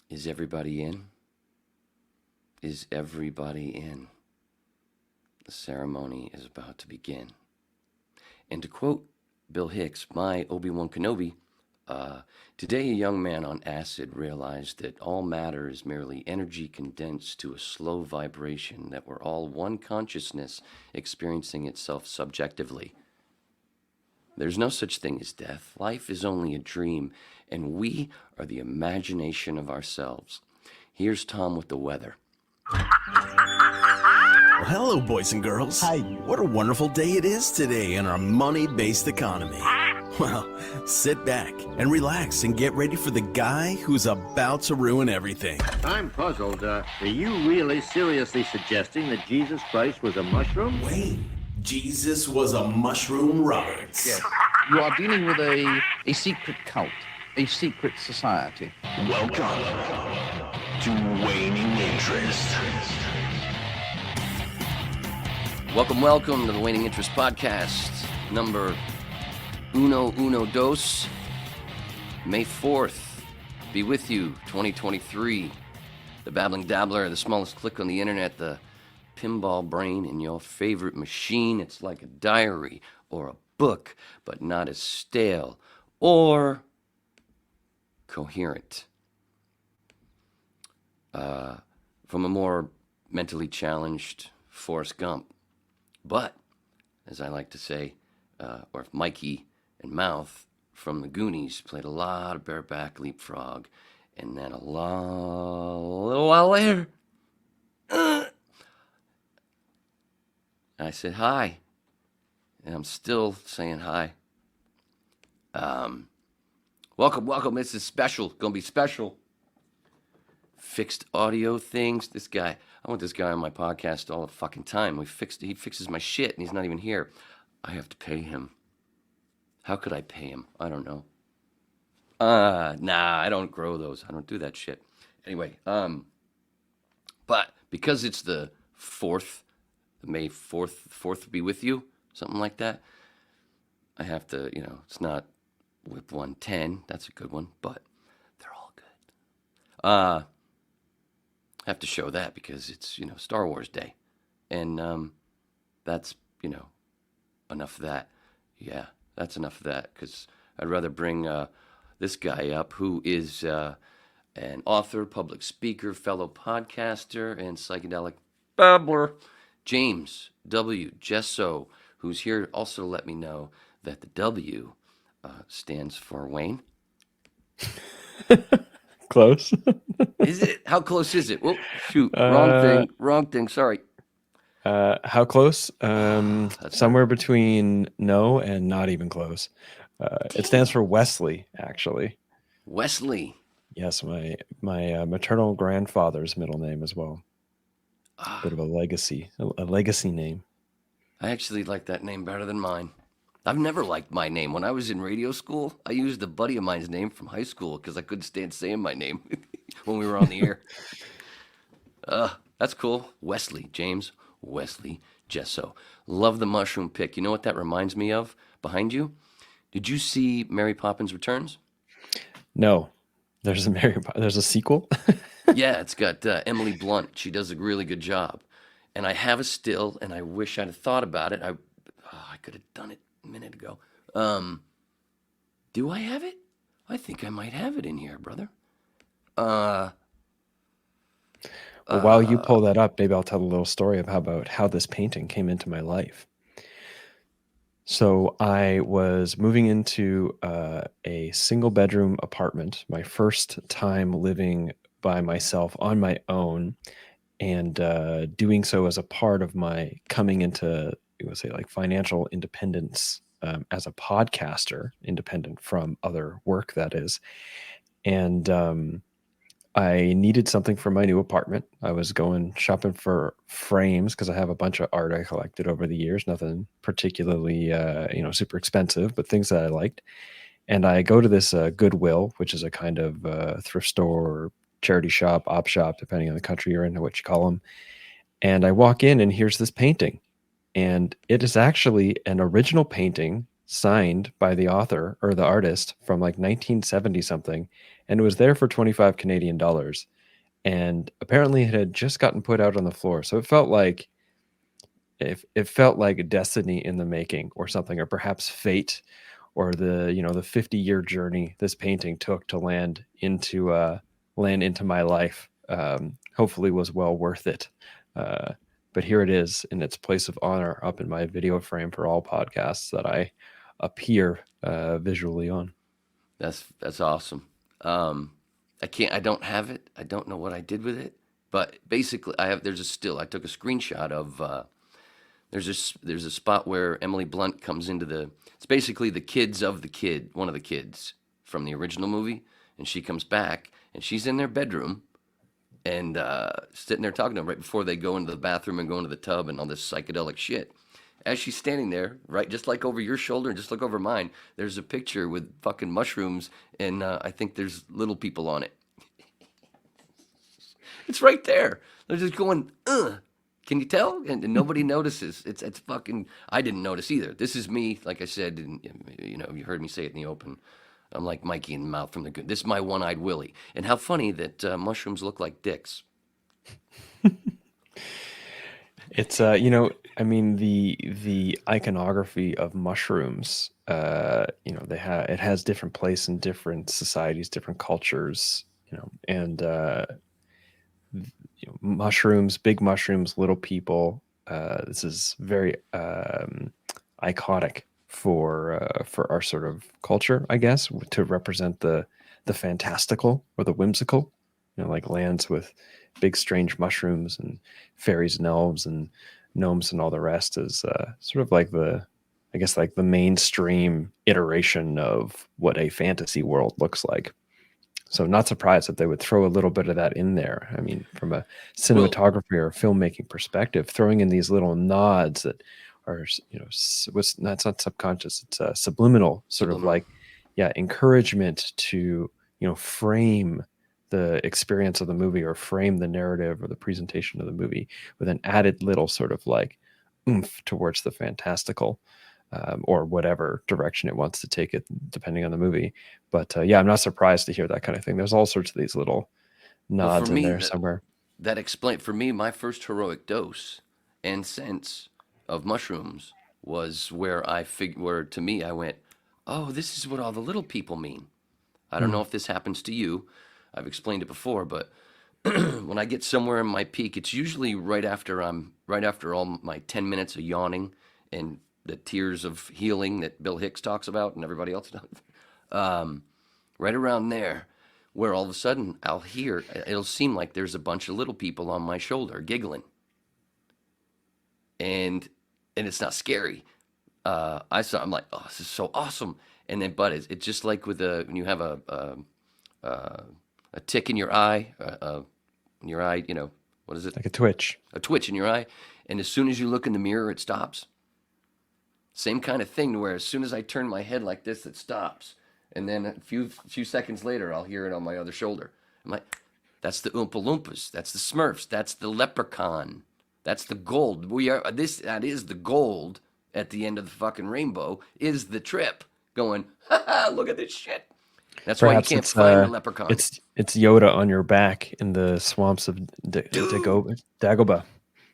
Is everybody in? Is everybody in? The ceremony is about to begin. And to quote Bill Hicks, my Obi-Wan Kenobi, today a young man on acid realized that all matter is merely energy condensed to a slow vibration, that we're all one consciousness experiencing itself subjectively. There's no such thing as death. Life is only a dream, and we are the imagination of ourselves. Here's Tom with the weather. Well, hello, boys and girls. Hi. What a wonderful day it is today in our money-based economy. Well, sit back and relax and get ready for the guy who's about to ruin everything. I'm puzzled. Are you really seriously suggesting that Jesus Christ was a mushroom? Wait, Jesus was a mushroom Roberts. Yes. You are dealing with a secret cult, a secret society. Welcome to Waning Interest. Welcome to the Waning Interest Podcast, number uno dos, May 4th. Be with you, 2023. The babbling dabbler, the smallest click on the internet, the pinball brain in your favorite machine. It's like a diary or a book, but not as stale or coherent. From a more mentally challenged Forrest Gump. But, as I like to say, or if Mikey and Mouth from the Goonies played a lot of bareback leapfrog, and then a little while later, I said hi, and I'm still saying hi. Welcome. This is special. Gonna be special. Fixed audio things. This guy, I want this guy on my podcast all the fucking time. He fixes my shit, and he's not even here. I have to pay him. How could I pay him? I don't know. Nah, I don't grow those. I don't do that shit. Anyway, but because it's the 4th, May 4th be with you, something like that, I have to, it's not Whip 110. That's a good one, but they're all good. Have to show that because it's, Star Wars Day. And that's, enough of that. Yeah, that's enough of that because I'd rather bring this guy up who is an author, public speaker, fellow podcaster, and psychedelic babbler, James W. Jesso, who's here also to let me know that the W stands for Wayne. Close. Is it? How close is it? Whoop, shoot, wrong thing. Sorry. How close? Somewhere between no and not even close. It stands for Wesley, actually. Wesley. Yes, my maternal grandfather's middle name as well. Bit of a legacy name. I actually like that name better than mine. I've never liked my name. When I was in radio school, I used a buddy of mine's name from high school because I couldn't stand saying my name when we were on the air. That's cool. Wesley, James Wesley Jesso. Love the mushroom pick. You know what that reminds me of behind you? Did you see Mary Poppins Returns? No. There's a sequel? Yeah, it's got Emily Blunt. She does a really good job. And I have a still, and I wish I'd have thought about it. I could have done it a minute ago. Do I have it? I think I might have it in here, brother. Well, while you pull that up, maybe I'll tell a little story about how this painting came into my life. So I was moving into a single bedroom apartment, my first time living by myself on my own, and doing so as a part of my coming into, financial independence as a podcaster, independent from other work, that is. And I needed something for my new apartment. I was going shopping for frames because I have a bunch of art I collected over the years. Nothing particularly, super expensive, but things that I liked. And I go to this Goodwill, which is a kind of thrift store or charity shop, op shop, depending on the country you're in, what you call them. And I walk in and here's this painting. And it is actually an original painting signed by the author or the artist from like 1970 something, and it was there for 25 Canadian dollars. And apparently it had just gotten put out on the floor. So it felt like a destiny in the making or something, or perhaps fate, or the 50-year journey this painting took to land into my life. Hopefully was well worth it. But here it is in its place of honor up in my video frame for all podcasts that I appear visually on. That's awesome. I don't have it. I don't know what I did with it, but basically there's a still. I took a screenshot of, there's a spot where Emily Blunt comes into it's basically the kids of the kid, one of the kids from the original movie, and she comes back and she's in their bedroom and sitting there talking to them right before they go into the bathroom and go into the tub and all this psychedelic shit. As she's standing there, right, just like over your shoulder and just look over mine, there's a picture with fucking mushrooms, and I think there's little people on it. It's right there. They're just going, ugh. Can you tell? And nobody notices. It's fucking. I didn't notice either. This is me, like I said. And, you heard me say it in the open. I'm like Mikey in the Mouth from the Good. This is my one-eyed Willie. And how funny that mushrooms look like dicks. It's I mean the iconography of mushrooms. It has different place in different societies, different cultures. And mushrooms, big mushrooms, little people. This is very iconic for our sort of culture, I guess, to represent the fantastical or the whimsical. Like lands with big strange mushrooms and fairies and elves and gnomes and all the rest is sort of like the mainstream iteration of what a fantasy world looks like. So not surprised that they would throw a little bit of that in there. I mean, from a cinematography or filmmaking perspective, throwing in these little nods that are, it's not subconscious, it's subliminal, sort of like, encouragement to, frame the experience of the movie or frame the narrative or the presentation of the movie with an added little sort of like oomph towards the fantastical. Or whatever direction it wants to take it, depending on the movie. But I'm not surprised to hear that kind of thing. There's all sorts of these little nods in there somewhere. That explained for me my first heroic dose and sense of mushrooms was where to me I went, oh, this is what all the little people mean. I don't know if this happens to you. I've explained it before, but when I get somewhere in my peak, it's usually right after all my 10 minutes of yawning and the tears of healing that Bill Hicks talks about and everybody else does. Right around there, where all of a sudden it'll seem like there's a bunch of little people on my shoulder giggling. And it's not scary. I'm like, oh, this is so awesome. And then, but it's just like when you have a tick in your eye, what is it? Like a twitch. A twitch in your eye. And as soon as you look in the mirror, it stops. Same kind of thing where as soon as I turn my head like this, it stops. And then a few seconds later, I'll hear it on my other shoulder. I'm like, that's the Oompa Loompas. That's the Smurfs. That's the leprechaun. That's the gold. That is the gold at the end of the fucking rainbow is the trip going, look at this shit. That's Perhaps why you can't find the leprechaun. It's Yoda on your back in the swamps of Dagobah.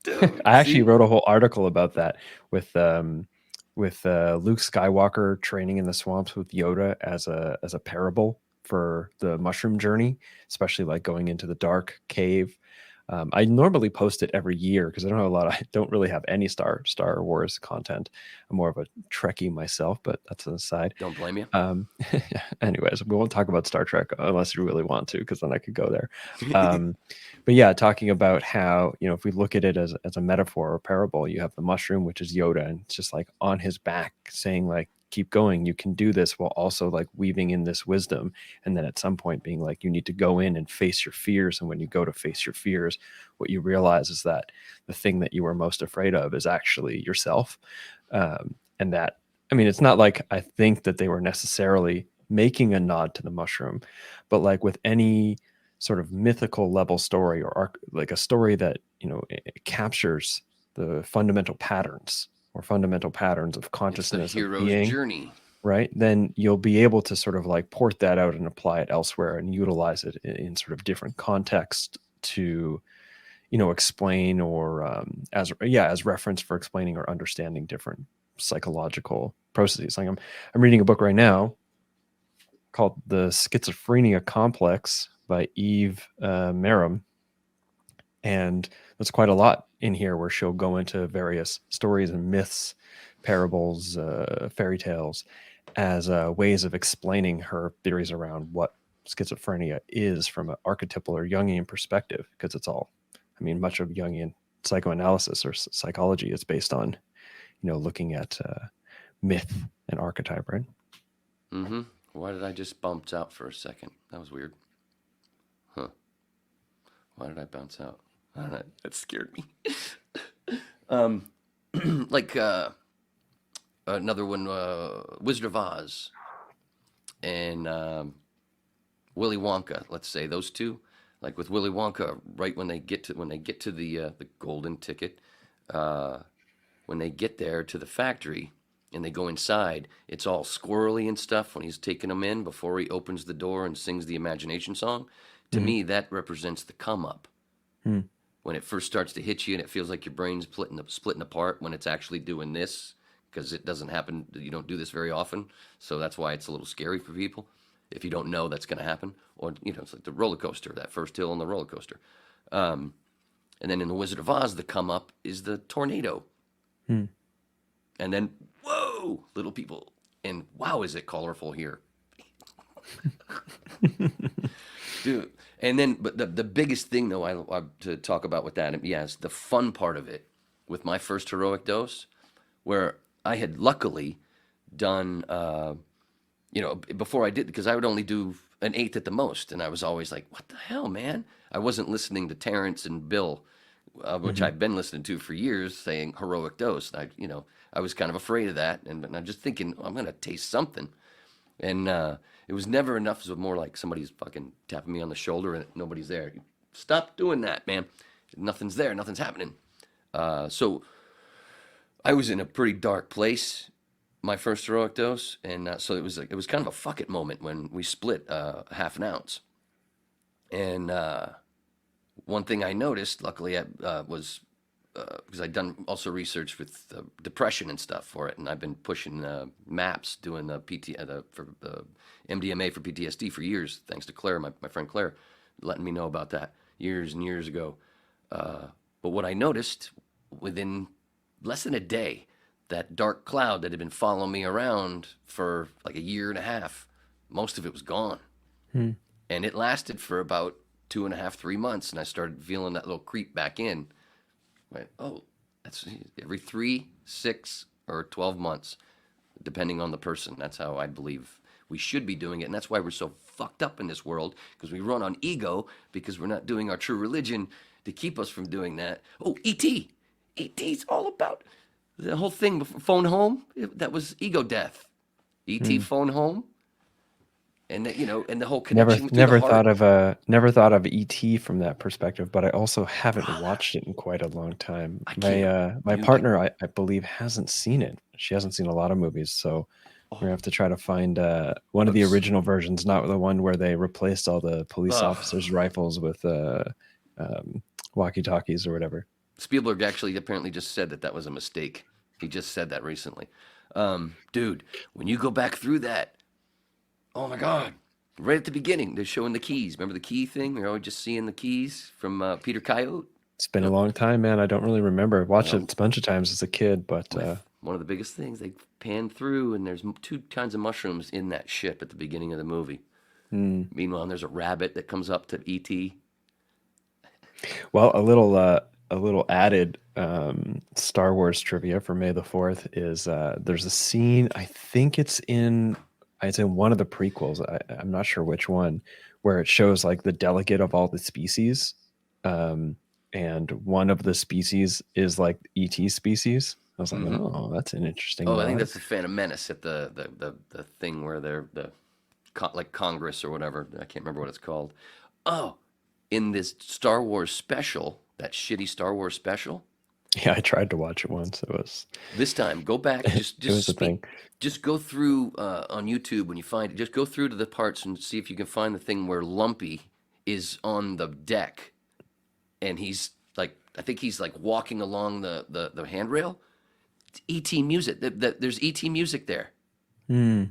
Dude, I actually wrote a whole article about that with Luke Skywalker training in the swamps with Yoda as a parable for the mushroom journey, especially like going into the dark cave. I normally post it every year because I don't really have any Star Wars content. I'm more of a Trekkie myself, but that's an aside. Don't blame you. Anyways, we won't talk about Star Trek unless you really want to, because then I could go there. But yeah, talking about how, if we look at it as a metaphor or parable, you have the mushroom, which is Yoda, and it's just like on his back saying like, keep going, you can do this, while also like weaving in this wisdom. And then at some point being like, you need to go in and face your fears. And when you go to face your fears, what you realize is that the thing that you were most afraid of is actually yourself. And that, I mean, it's not like I think that they were necessarily making a nod to the mushroom, but like with any sort of mythical level story or like a story that, it captures the fundamental patterns or fundamental patterns of It's the consciousness of hero's being, journey. right? Then you'll be able to sort of like port that out and apply it elsewhere and utilize it in sort of different contexts to, explain or as reference for explaining or understanding different psychological processes. Like I'm reading a book right now called The Schizophrenia Complex by Eve Merrim. And there's quite a lot in here where she'll go into various stories and myths, parables, fairy tales as ways of explaining her theories around what schizophrenia is from an archetypal or Jungian perspective, because it's all, much of Jungian psychoanalysis or psychology is based on, looking at myth and archetype, right? Mm-hmm. Why did I just bounce out for a second? That was weird. Huh. Why did I bounce out? I don't know. That scared me. Like another one, Wizard of Oz and Willy Wonka. Let's say those two. Like with Willy Wonka, right when they get to the golden ticket, when they get there to the factory and they go inside, it's all squirrely and stuff when he's taking them in before he opens the door and sings the imagination song. To me, that represents the come up. When it first starts to hit you and it feels like your brain's splitting apart when it's actually doing this, because it doesn't happen. You don't do this very often. So that's why it's a little scary for people if you don't know that's going to happen. Or, it's like the roller coaster, that first hill on the roller coaster. And then in The Wizard of Oz, the come up is the tornado. And then, whoa, little people. And wow, is it colorful here. Dude. And then, but the biggest thing, though, I to talk about with that, is the fun part of it with my first heroic dose, where I had luckily done, before I did, because I would only do an 1/8 at the most, and I was always like, what the hell, man? I wasn't listening to Terrence and Bill, which I've been listening to for years, saying heroic dose. And I was kind of afraid of that, and I'm just thinking, I'm going to taste something. And it was never enough. It was more like somebody's fucking tapping me on the shoulder and nobody's there. Stop doing that, man. Nothing's there. Nothing's happening. So I was in a pretty dark place, my first heroic dose. And so it was kind of a fuck it moment when we split half an ounce. And one thing I noticed, luckily, was because I'd done also research with depression and stuff for it, and I've been pushing maps, doing the for the MDMA for PTSD for years, thanks to Claire, my friend Claire, letting me know about that years and years ago. But what I noticed within less than a day, that dark cloud that had been following me around for like 1.5 years, most of it was gone. And it lasted for about 2.5, 3 months, and I started feeling that little creep back in. Right. Oh, that's every 3, 6, or 12 months, depending on the person. That's how I believe we should be doing it. And that's why we're so fucked up in this world, because we run on ego, because we're not doing our true religion to keep us from doing that. Oh, E.T. E.T.'s all about the whole thing. Phone home, that was ego death. E.T. phone home. And and the whole connection to never the heart. never thought of ET from that perspective, but I also haven't watched it in quite a long time. My partner, I believe, hasn't seen it. She hasn't seen a lot of movies, so we're gonna have to try to find one of the original versions, not the one where they replaced all the police officers' rifles with walkie-talkies or whatever. Spielberg actually apparently just said that was a mistake. He just said that recently. Dude, when you go back through that, oh my God. Right at the beginning, they're showing the keys. Remember the key thing? We're always just seeing the keys from Peter Coyote. It's been a long time, man. I don't really remember. I watched it a bunch of times as a kid, but... one of the biggest things, they pan through, and there's 2 kinds of mushrooms in that ship at the beginning of the movie. Meanwhile, there's a rabbit that comes up to E.T. Well, a little added Star Wars trivia for May the 4th is there's a scene, I think it's in one of the prequels, I'm not sure which one, where it shows like the delegate of all the species, and one of the species is like ET species. I was like, oh, that's an interesting. I think that's the Phantom Menace at the thing where they're like Congress or whatever. I can't remember what it's called. Oh, in this Star Wars special, that shitty Star Wars special, Yeah, I tried to watch it once. It was This time, go back. Just it was a thing. just go through on YouTube when you find it. Just go through to the parts and see if you can find the thing where Lumpy is on the deck, and he's like, I think he's like walking along the handrail. It's ET music. There's ET music there. Hmm.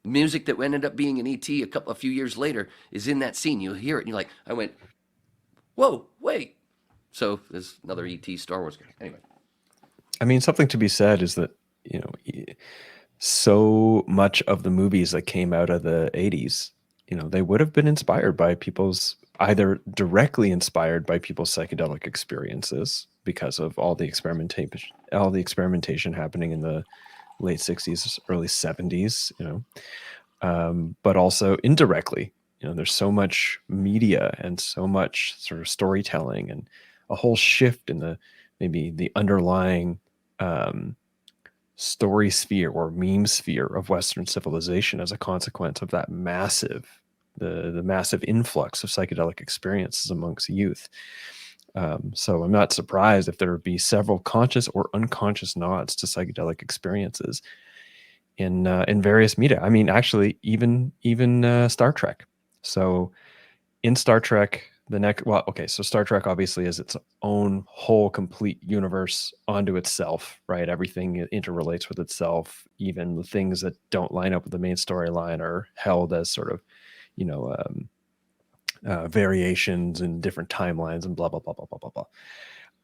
Music that ended up being an ET a few years later is in that scene. You'll hear it, and you're like, I went, whoa, wait. So there's another ET Star Wars guy. Anyway. I mean, something to be said is that, so much of the movies that came out of the 80s, they would have been inspired by either directly inspired by people's psychedelic experiences because of all the experimentation happening in the late 60s, early 70s, but also indirectly. There's so much media and so much sort of storytelling and a whole shift in maybe the underlying story sphere or meme sphere of Western civilization as a consequence of that the massive influx of psychedelic experiences amongst youth. So I'm not surprised if there would be several conscious or unconscious nods to psychedelic experiences in various media. I mean, actually, even Star Trek. So in Star Trek, so Star Trek obviously is its own whole complete universe onto itself, right? Everything interrelates with itself. Even the things that don't line up with the main storyline are held as sort of, variations in different timelines and blah blah blah blah blah blah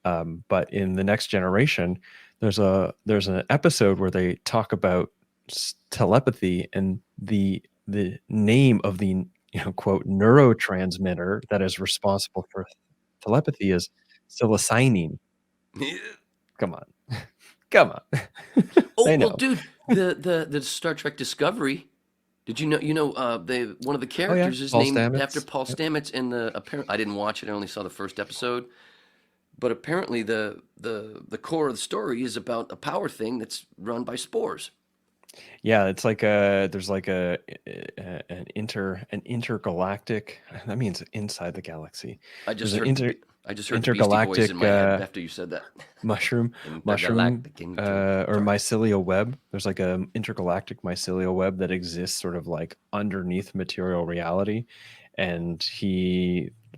blah. But in The Next Generation, there's an episode where they talk about telepathy, and the name of the quote neurotransmitter that is responsible for telepathy is psilocybin. Come on. Come on. Oh, I know. well, dude, the Star Trek Discovery. Did you know? One of the characters is Paul named Stamets. after Paul Stamets. And I didn't watch it. I only saw the first episode. But apparently, the core of the story is about a power thing that's run by spores. Yeah, it's like there's like an intergalactic. That means inside the galaxy. I just There's heard. an I just heard the Beastie Boys intergalactic in my head after you said that. mushroom Intergalactic or mycelial web. There's like a intergalactic mycelial web that exists sort of like underneath material reality, and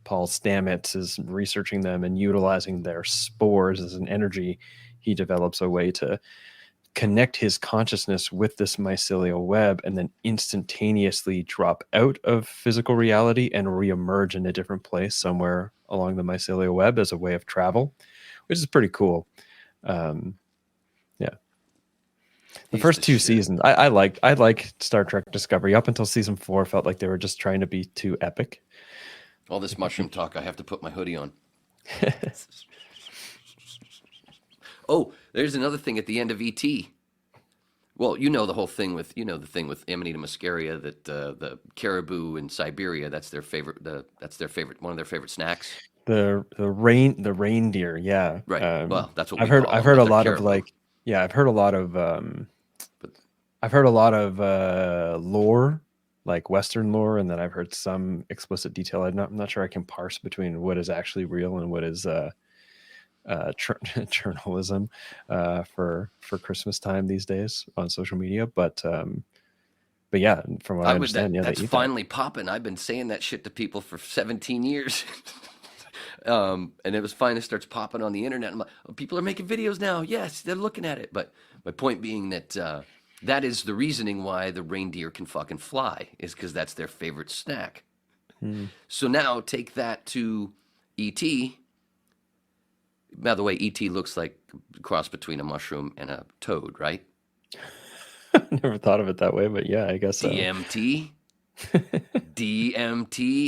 Paul Stamets is researching them and utilizing their spores as an energy. He develops a way to connect his consciousness with this mycelial web and then instantaneously drop out of physical reality and reemerge in a different place somewhere along the mycelial web as a way of travel, which is pretty cool. Yeah. The first two seasons, I liked Star Trek Discovery up until season 4. Felt like they were just trying to be too epic. All this mushroom talk, I have to put my hoodie on. Oh, there's another thing at the end of E.T. Well, the whole thing with Amanita muscaria, that the caribou in Siberia, that's their favorite. One of their favorite snacks. The reindeer, yeah. Right. Well, that's what I've heard a lot of I've heard a lot of lore, like Western lore, and then I've heard some explicit detail. I'm not sure I can parse between what is actually real and what is journalism for Christmas time these days on social media, but yeah, from what I understand, that's finally popping. I've been saying that shit to people for 17 years. And it was finally starts popping on the internet. I'm like, oh, people are making videos now. Yes, they're looking at it. But my point being that that is the reasoning why the reindeer can fucking fly, is because that's their favorite snack. So now take that to E.T. By the way, E.T. looks like a cross between a mushroom and a toad, right? Never thought of it that way, but yeah, I guess so. DMT,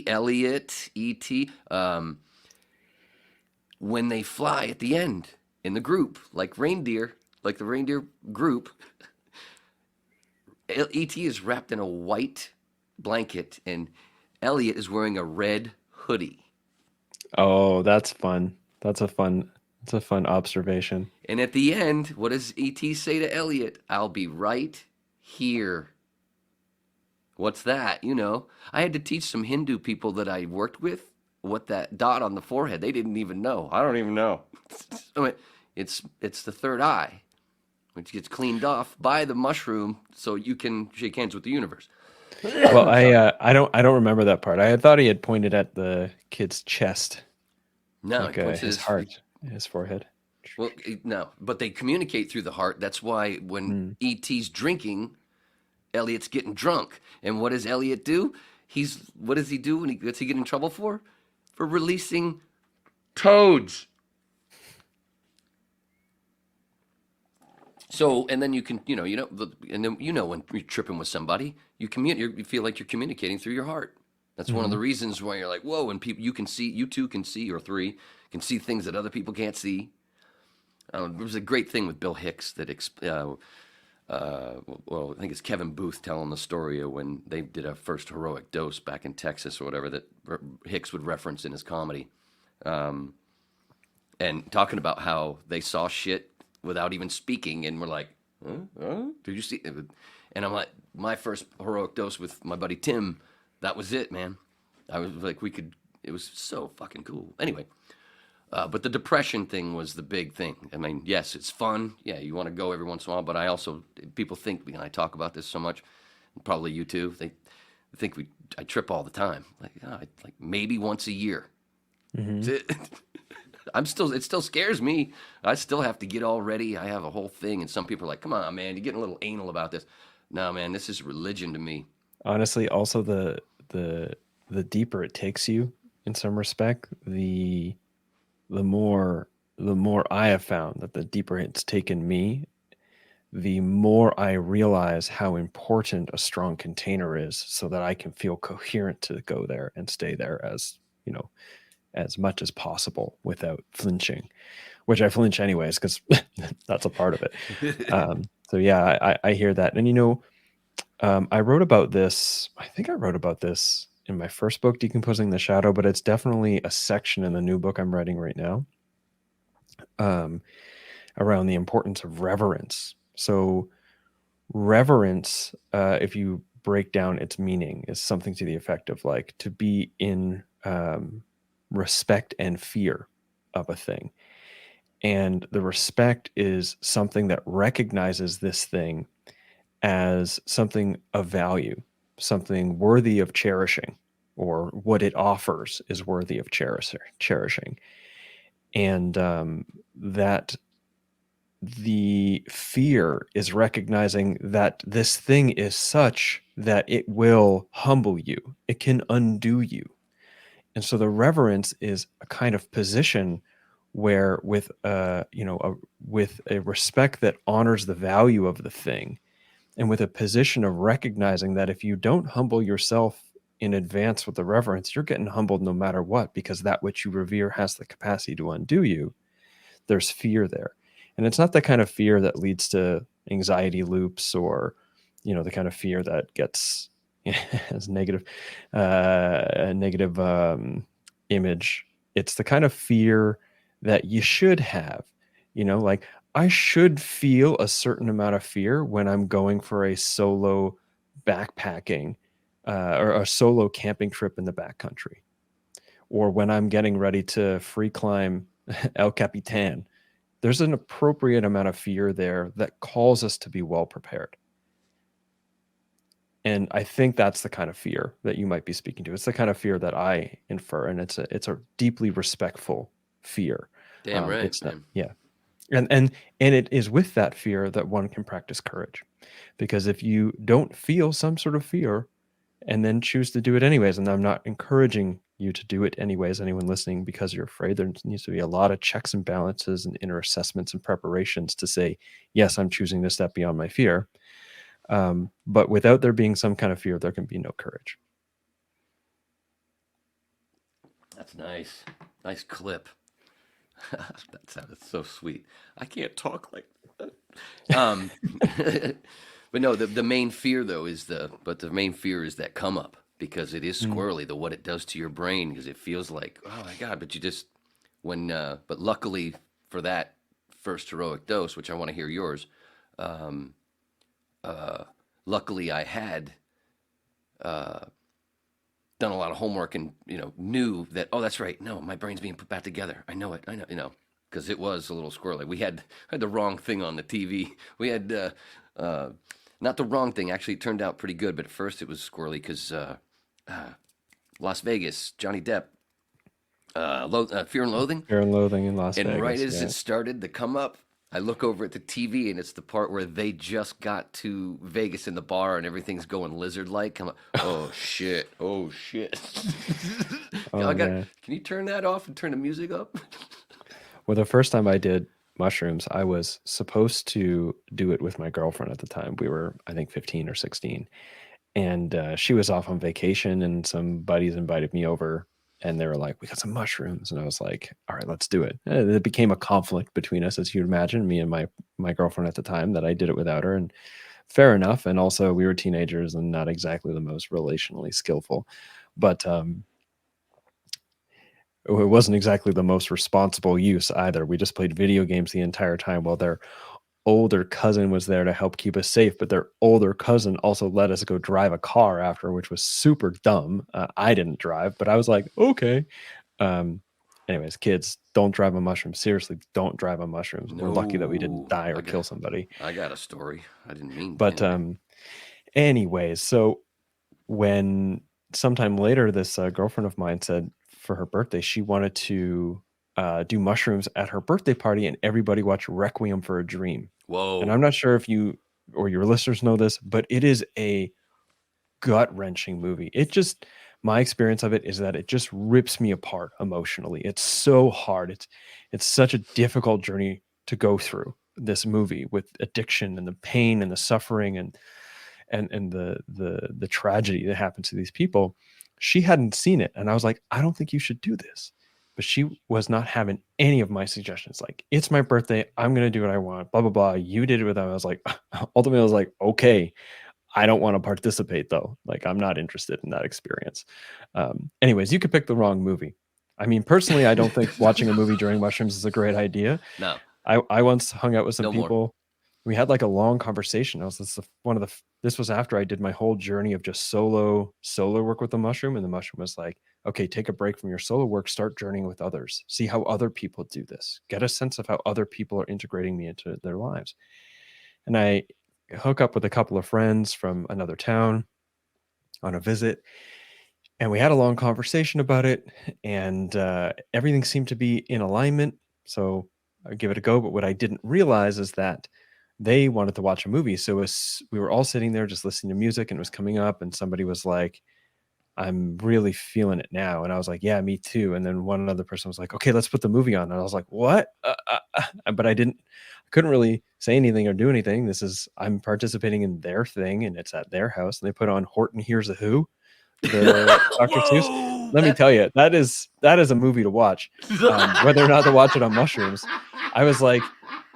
Elliot, E.T. When they fly at the end in the group, like the reindeer group, E.T. is wrapped in a white blanket and Elliot is wearing a red hoodie. Oh, that's fun. That's a fun observation. And at the end, what does E.T. say to Elliot? I'll be right here. What's that? I had to teach some Hindu people that I worked with what that dot on the forehead, they didn't even know. I don't even know. I went, It's the third eye, which gets cleaned off by the mushroom, so you can shake hands with the universe. Well, I don't remember that part. I had thought he had pointed at the kid's chest, No, like he points at his heart, his forehead. Well, no, but they communicate through the heart. That's why when E.T.'s drinking, Elliot's getting drunk. And what does Elliot do? What does he do when he get in trouble for? For releasing toads. So, and then you can, and then when you're tripping with somebody, you feel like you're communicating through your heart. That's one of the reasons why you're like, whoa, and people, you two can see, or three can see things that other people can't see. There was a great thing with Bill Hicks that, I think it's Kevin Booth telling the story of when they did a first heroic dose back in Texas or whatever that Hicks would reference in his comedy. And talking about how they saw shit without even speaking, and we're like, huh? Did you see it? And I'm like, my first heroic dose with my buddy Tim, that was it, man. I was like, it was so fucking cool. Anyway, but the depression thing was the big thing. I mean, yes, it's fun. Yeah, you want to go every once in a while, but I also, people think, and I talk about this so much, probably you too, they think I trip all the time. Like maybe once a year. It still scares me. I still have to get all ready. I have a whole thing, and some people are like, come on, man, you're getting a little anal about this. No, man, this is religion to me. Honestly, also the deeper it takes you in some respect, the more I have found that the deeper it's taken me, the more I realize how important a strong container is, so that I can feel coherent to go there and stay there as much as possible without flinching, which I flinch anyways, because that's a part of it. So yeah, I hear that. And I wrote about this, I think I wrote about this in my first book, Decomposing the Shadow, but it's definitely a section in the new book I'm writing right now, around the importance of reverence. So reverence, if you break down its meaning, is something to the effect of like to be in respect and fear of a thing. And the respect is something that recognizes this thing as something of value, something worthy of cherishing, or what it offers is worthy of cherishing. And that the fear is recognizing that this thing is such that it will humble you. It can undo you. And so the reverence is a kind of position where, with a respect that honors the value of the thing, and with a position of recognizing that if you don't humble yourself in advance with the reverence, you're getting humbled no matter what, because that which you revere has the capacity to undo you. There's fear there. And it's not the kind of fear that leads to anxiety loops, or, the kind of fear that gets as negative image. It's the kind of fear that you should have, like I should feel a certain amount of fear when I'm going for a solo backpacking or a solo camping trip in the backcountry, or when I'm getting ready to free climb El Capitan. There's an appropriate amount of fear there that calls us to be well prepared. And I think that's the kind of fear that you might be speaking to. It's the kind of fear that I infer, and it's a deeply respectful fear. Damn right, it's not, yeah. And it is with that fear that one can practice courage. Because if you don't feel some sort of fear and then choose to do it anyways, and I'm not encouraging you to do it anyways, anyone listening, because you're afraid, there needs to be a lot of checks and balances and inner assessments and preparations to say, yes, I'm choosing to step beyond my fear. But without there being some kind of fear, there can be no courage. That's nice. Nice clip. That sounded so sweet. I can't talk like that. But no, the main fear though is the main fear is that come up, because it is squirrely, what it does to your brain, because it feels like, oh my God, but you just, but luckily for that first heroic dose, which I want to hear yours, luckily I had done a lot of homework and, knew that, oh, that's right. No, my brain's being put back together. I know it. because it was a little squirrely. We had the wrong thing on the TV. We had not the wrong thing. Actually, it turned out pretty good, but at first it was squirrely because Las Vegas, Johnny Depp, Fear and Loathing. Fear and Loathing in Las And Vegas. right as yeah. it started to come up, I look over at the TV, and it's the part where they just got to Vegas in the bar, and everything's going lizard-like. I'm like, oh, shit. Oh, shit. Oh, man. Can you turn that off and turn the music up? Well, the first time I did mushrooms, I was supposed to do it with my girlfriend at the time. We were, I think, 15 or 16. And she was off on vacation, and some buddies invited me over, and they were like, we got some mushrooms. And I was like, all right, let's do it. And it became a conflict between us, as you'd imagine, me and my girlfriend at the time, that I did it without her. And fair enough. And also, we were teenagers and not exactly the most relationally skillful. But it wasn't exactly the most responsible use either. We just played video games the entire time while their older cousin was there to help keep us safe. But their older cousin also let us go drive a car after, which was super dumb. I didn't drive, but I was like, okay. Anyways, kids, don't drive on mushrooms. Seriously, don't drive on mushrooms. We're lucky that we didn't die or kill somebody. I got a story. I didn't mean But anyways, so when sometime later, this girlfriend of mine said for her birthday, she wanted to do mushrooms at her birthday party and everybody watch Requiem for a Dream. Whoa. And I'm not sure if you or your listeners know this, but it is a gut-wrenching movie. My experience of it is that it just rips me apart emotionally. It's so hard. It's such a difficult journey to go through, this movie, with addiction and the pain and the suffering and the tragedy that happens to these people. She hadn't seen it, and I was like, I don't think you should do this. But she was not having any of my suggestions. Like, it's my birthday, I'm gonna do what I want, blah blah blah. You did it with them. I was like, ultimately, I was like, okay, I don't want to participate though. Like, I'm not interested in that experience. Anyways, you could pick the wrong movie. I mean, personally, I don't think watching a movie during mushrooms is a great idea. No. I once hung out with some No people. more. We had like a long conversation. This was after I did my whole journey of just solo work with the mushroom. And the mushroom was like, okay, take a break from your solo work, start journeying with others. See how other people do this. Get a sense of how other people are integrating me into their lives. And I hook up with a couple of friends from another town on a visit. And we had a long conversation about it. And everything seemed to be in alignment. So I give it a go. But what I didn't realize is that they wanted to watch a movie. So we were all sitting there just listening to music, and it was coming up, and somebody was like, I'm really feeling it now. And I was like, yeah, me too. And then one other person was like, okay, let's put the movie on. And I was like, what? But I couldn't really say anything or do anything. I'm participating in their thing, and it's at their house, and they put on Horton Hears a Who, the Dr. Seuss. Let me tell you, that is a movie to watch, whether or not to watch it on mushrooms. I was like,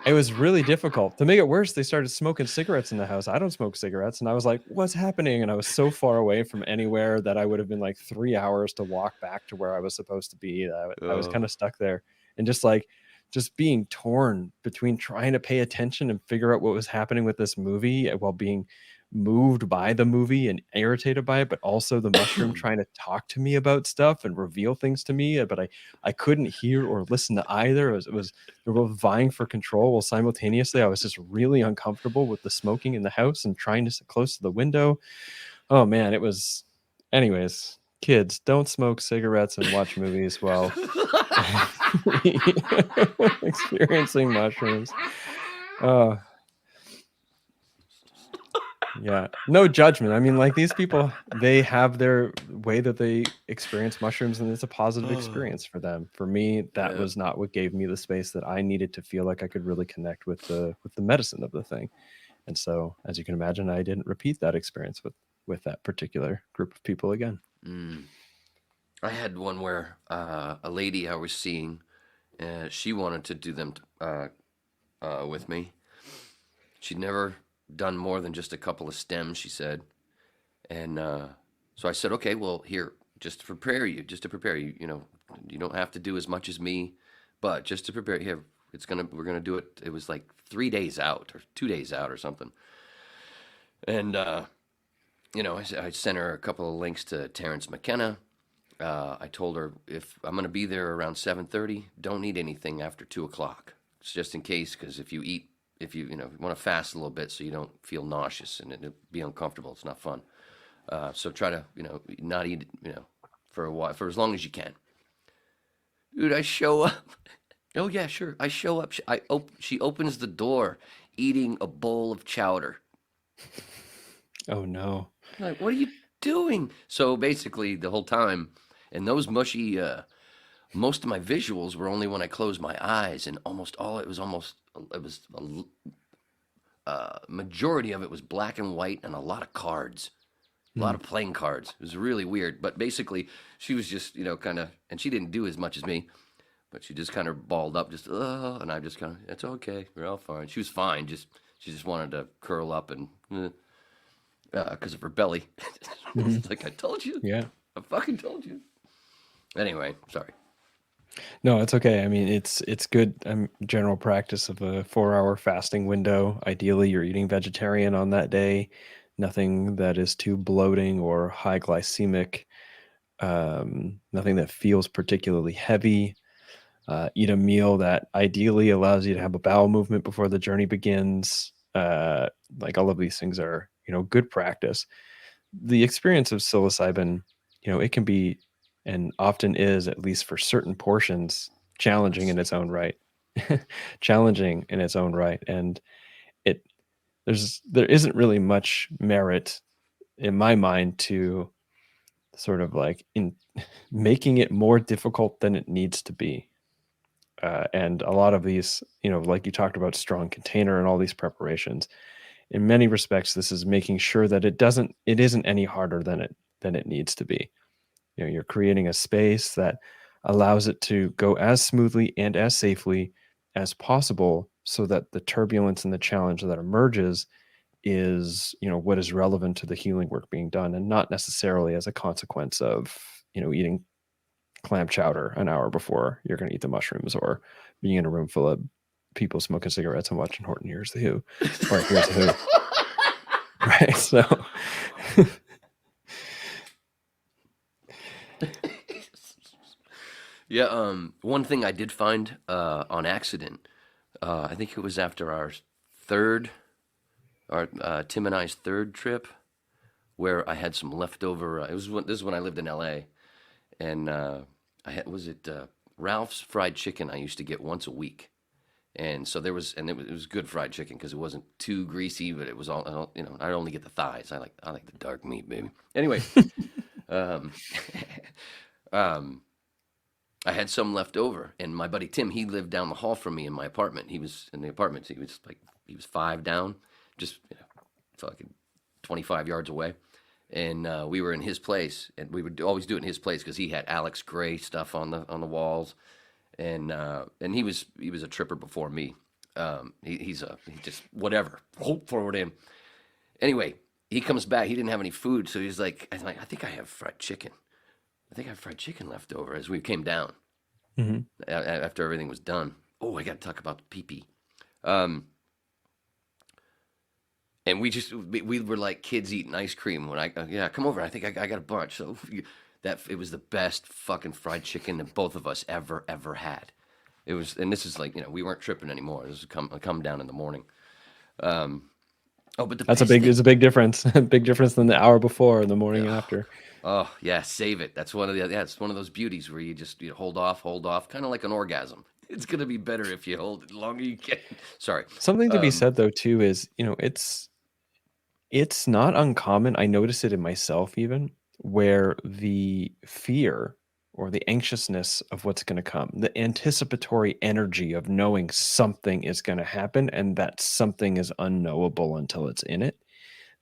it was really difficult. To make it worse, they started smoking cigarettes in the house. I don't smoke cigarettes. And I was like, what's happening? And I was so far away from anywhere that I would have been like 3 hours to walk back to where I was supposed to be. I was kind of stuck there, and just being torn between trying to pay attention and figure out what was happening with this movie while being moved by the movie and irritated by it, but also the mushroom trying to talk to me about stuff and reveal things to me. But I couldn't hear or listen to either. It was they were both vying for control, while simultaneously I was just really uncomfortable with the smoking in the house and trying to sit close to the window. Oh man, it was. Anyways, kids, don't smoke cigarettes and watch movies while experiencing mushrooms. Yeah, no judgment. I mean, like, these people, they have their way that they experience mushrooms, and it's a positive experience for them. For me, that was not what gave me the space that I needed to feel like I could really connect with the medicine of the thing. And so, as you can imagine, I didn't repeat that experience with that particular group of people again. I had one where a lady I was seeing, she wanted to do them with me. She'd never done more than just a couple of stems, she said. And so I said, okay, well, here, just to prepare you, you know, you don't have to do as much as me, but just to prepare you, we're gonna do it. It was like 3 days out or 2 days out or something. And you know, I sent her a couple of links to Terrence McKenna, I told her if I'm going to be there around 7:30, don't eat anything after 2 o'clock. It's just in case, because if you eat, if you want to fast a little bit so you don't feel nauseous and it'll be uncomfortable. It's not fun. So try to not eat for a while, for as long as you can. Dude, I show up. Oh yeah, sure. I show up. She opens the door, eating a bowl of chowder. Oh no. I'm like, what are you doing? So basically, the whole time, and those mushy, most of my visuals were only when I closed my eyes, and majority of it was black and white, and a lot of cards, a lot of playing cards. It was really weird. But basically, she was just kind of, and she didn't do as much as me. But she just kind of balled up, just and I just kind of, it's okay, we're all fine. She was fine, she just wanted to curl up and because of her belly. It's like I told you, Yeah. I fucking told you. Anyway, sorry. No, it's okay. I mean, it's good. General practice of a 4-hour fasting window. Ideally, you're eating vegetarian on that day. Nothing that is too bloating or high glycemic. Nothing that feels particularly heavy. Eat a meal that ideally allows you to have a bowel movement before the journey begins. Like all of these things are, good practice. The experience of psilocybin, it can be, and often is, at least for certain portions, challenging in its own right. Challenging in its own right. And there isn't really much merit in my mind to sort of like in making it more difficult than it needs to be. And a lot of these, like you talked about, strong container and all these preparations, in many respects, this is making sure that it isn't any harder than it needs to be. You're creating a space that allows it to go as smoothly and as safely as possible, so that the turbulence and the challenge that emerges is, what is relevant to the healing work being done, and not necessarily as a consequence of, eating clam chowder an hour before you're going to eat the mushrooms, or being in a room full of people smoking cigarettes and watching Horton Hears the Who, or Hears the Who. Right. So Yeah. One thing I did find on accident, I think it was after Tim and I's third trip, where I had some leftover. This is when I lived in L.A. and I had Ralph's fried chicken. I used to get once a week, and so it was good fried chicken because it wasn't too greasy, but it was all I only get the thighs. I like the dark meat, baby. Anyway, I had some left over, and my buddy Tim, he lived down the hall from me in my apartment. He was in the apartment. He was 5 down, just fucking 25 yards away. And we were in his place, and we would always do it in his place because he had Alex Gray stuff on the walls, and he was a tripper before me. He just whatever, forward him. Anyway, he comes back. He didn't have any food, so he's like, I think I have fried chicken. I think I have fried chicken left over as we came down after everything was done. Oh, I got to talk about the pee-pee. And we were like kids eating ice cream when come over. I think I got a bunch. So it was the best fucking fried chicken that both of us ever had. It was, and this is like, we weren't tripping anymore. This was come down in the morning. But it's a big difference. Big difference than the hour before and the morning after. Oh yeah, save it. That's it's one of those beauties where you just hold off, kind of like an orgasm. It's gonna be better if you hold it longer you can. Sorry. Something to be said though too is, it's not uncommon. I notice it in myself even, where the fear or the anxiousness of what's going to come, the anticipatory energy of knowing something is going to happen, and that something is unknowable until it's in it.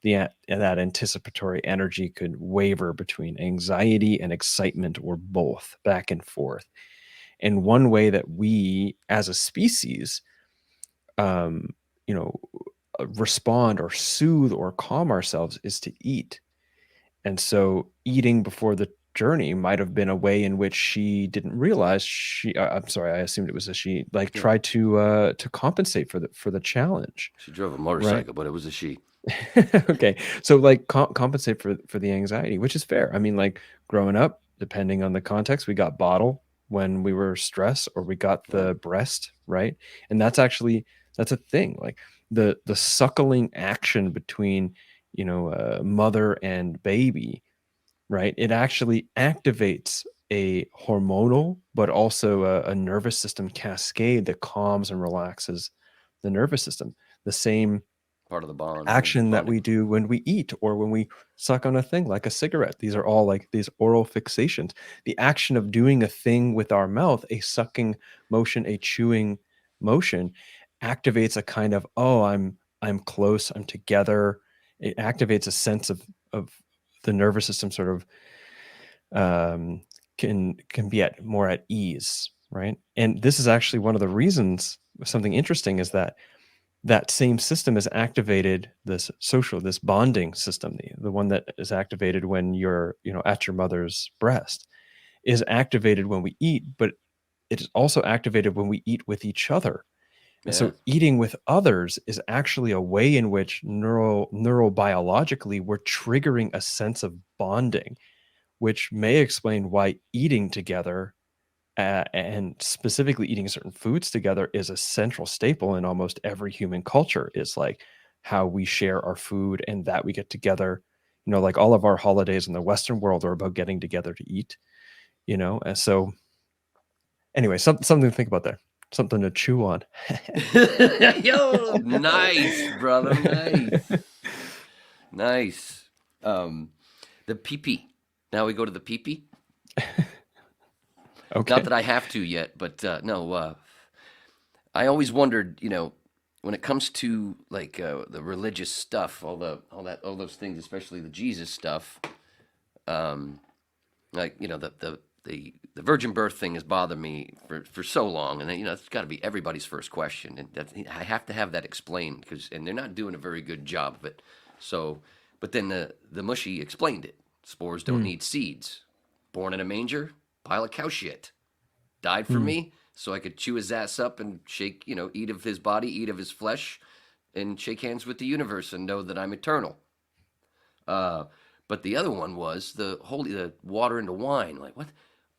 That anticipatory energy could waver between anxiety and excitement, or both, back and forth. And one way that we as a species, respond or soothe or calm ourselves is to eat. And so eating before the journey might have been a way in which she didn't realize I'm sorry, I assumed it was a she, tried to compensate for the challenge. She drove a motorcycle, right? But it was a she. Okay. So compensate for the anxiety, which is fair. I mean, growing up, depending on the context. We got bottle when we were stressed, or we got the breast, right? And that's a thing. Like the suckling action between, mother and baby, right? It actually activates a hormonal, but also a nervous system cascade that calms and relaxes the nervous system. The same Part of the bond. action that bonding. we do when we eat or when we suck on a thing like a cigarette. These are all like these oral fixations. The action of doing a thing with our mouth, a sucking motion, a chewing motion, activates a kind of, I'm close, I'm together. It activates a sense of the nervous system sort of can be more at ease, right? And this is actually one of the reasons. Something interesting is that same system is activated, this bonding system, the one that is activated when you're, at your mother's breast, is activated when we eat, but it is also activated when we eat with each other. And so eating with others is actually a way in which neurobiologically we're triggering a sense of bonding, which may explain why eating together and specifically eating certain foods together is a central staple in almost every human culture. Is like how we share our food and that we get together, like all of our holidays in the Western world are about getting together to eat, and so anyway, something to think about there, something to chew on. Yo, nice, brother, nice. The pee-pee. Now we go to the pee-pee. Okay. Not that I have to yet, but no. I always wondered, when it comes to like the religious stuff, all those things, especially the Jesus stuff. Like the virgin birth thing has bothered me for so long, and it's got to be everybody's first question, and I have to have that explained and they're not doing a very good job of it. So, but then the mushy explained it. Spores don't need seeds. Born in a manger. Pile of cow shit. Died for me so I could chew his ass up and shake, eat of his body, eat of his flesh, and shake hands with the universe and know that I'm eternal. But the other one was the water into wine. Like, what?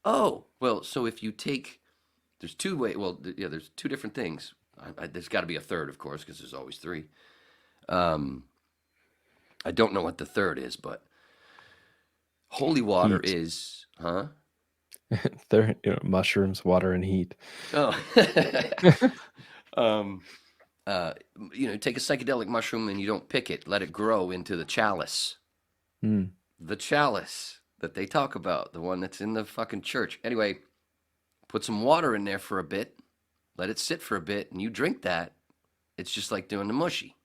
Oh, well, so if you take, there's two ways. Well, there's two different things. There's got to be a third, of course, because there's always three. I don't know what the third is, but holy water is, huh? They're mushrooms, water, and heat. Oh, take a psychedelic mushroom and you don't pick it. Let it grow into the chalice. The chalice that they talk about, the one that's in the fucking church. Anyway, put some water in there for a bit. Let it sit for a bit, and you drink that. It's just like doing the mushy.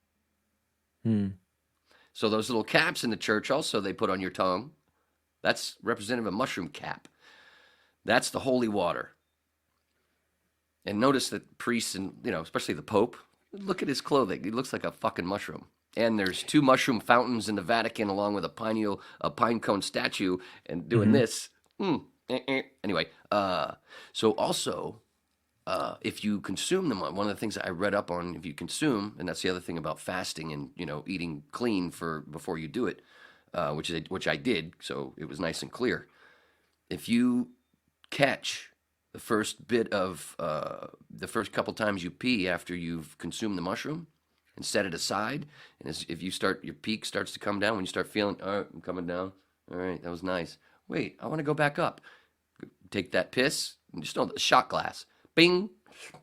So those little caps in the church also they put on your tongue. That's representative of a mushroom cap. That's the holy water. And notice that priests and, especially the Pope, look at his clothing. He looks like a fucking mushroom. And there's 2 mushroom fountains in the Vatican along with a pine cone statue and doing this. Anyway, so also, if you consume them, one of the things that I read up on, if you consume, and that's the other thing about fasting and, eating clean before you do it, which I did, so it was nice and clear. If you catch the first couple times you pee after you've consumed the mushroom and set it aside, and if your peak starts to come down, when you start feeling, all right, I'm coming down, all right, that was nice, wait, I want to go back up, take that piss, and just the shot glass, bing,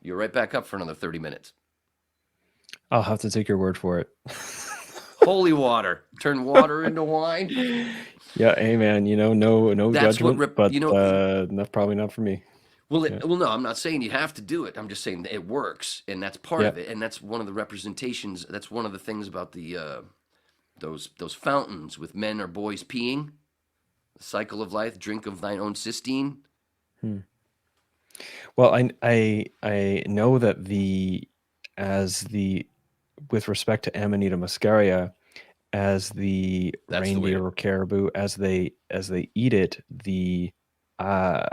you're right back up for another 30 minutes. I'll have to take your word for it. Holy water. Turn water into wine. Yeah, hey man, no That's judgment, but that's probably not for me. Well, no, I'm not saying you have to do it. I'm just saying it works, and that's part of it, and that's one of the representations. That's one of the things about the those fountains with men or boys peeing. The cycle of life, drink of thine own cystine. Well, I know that with respect to Amanita muscaria, as the reindeer or caribou, as they eat it, I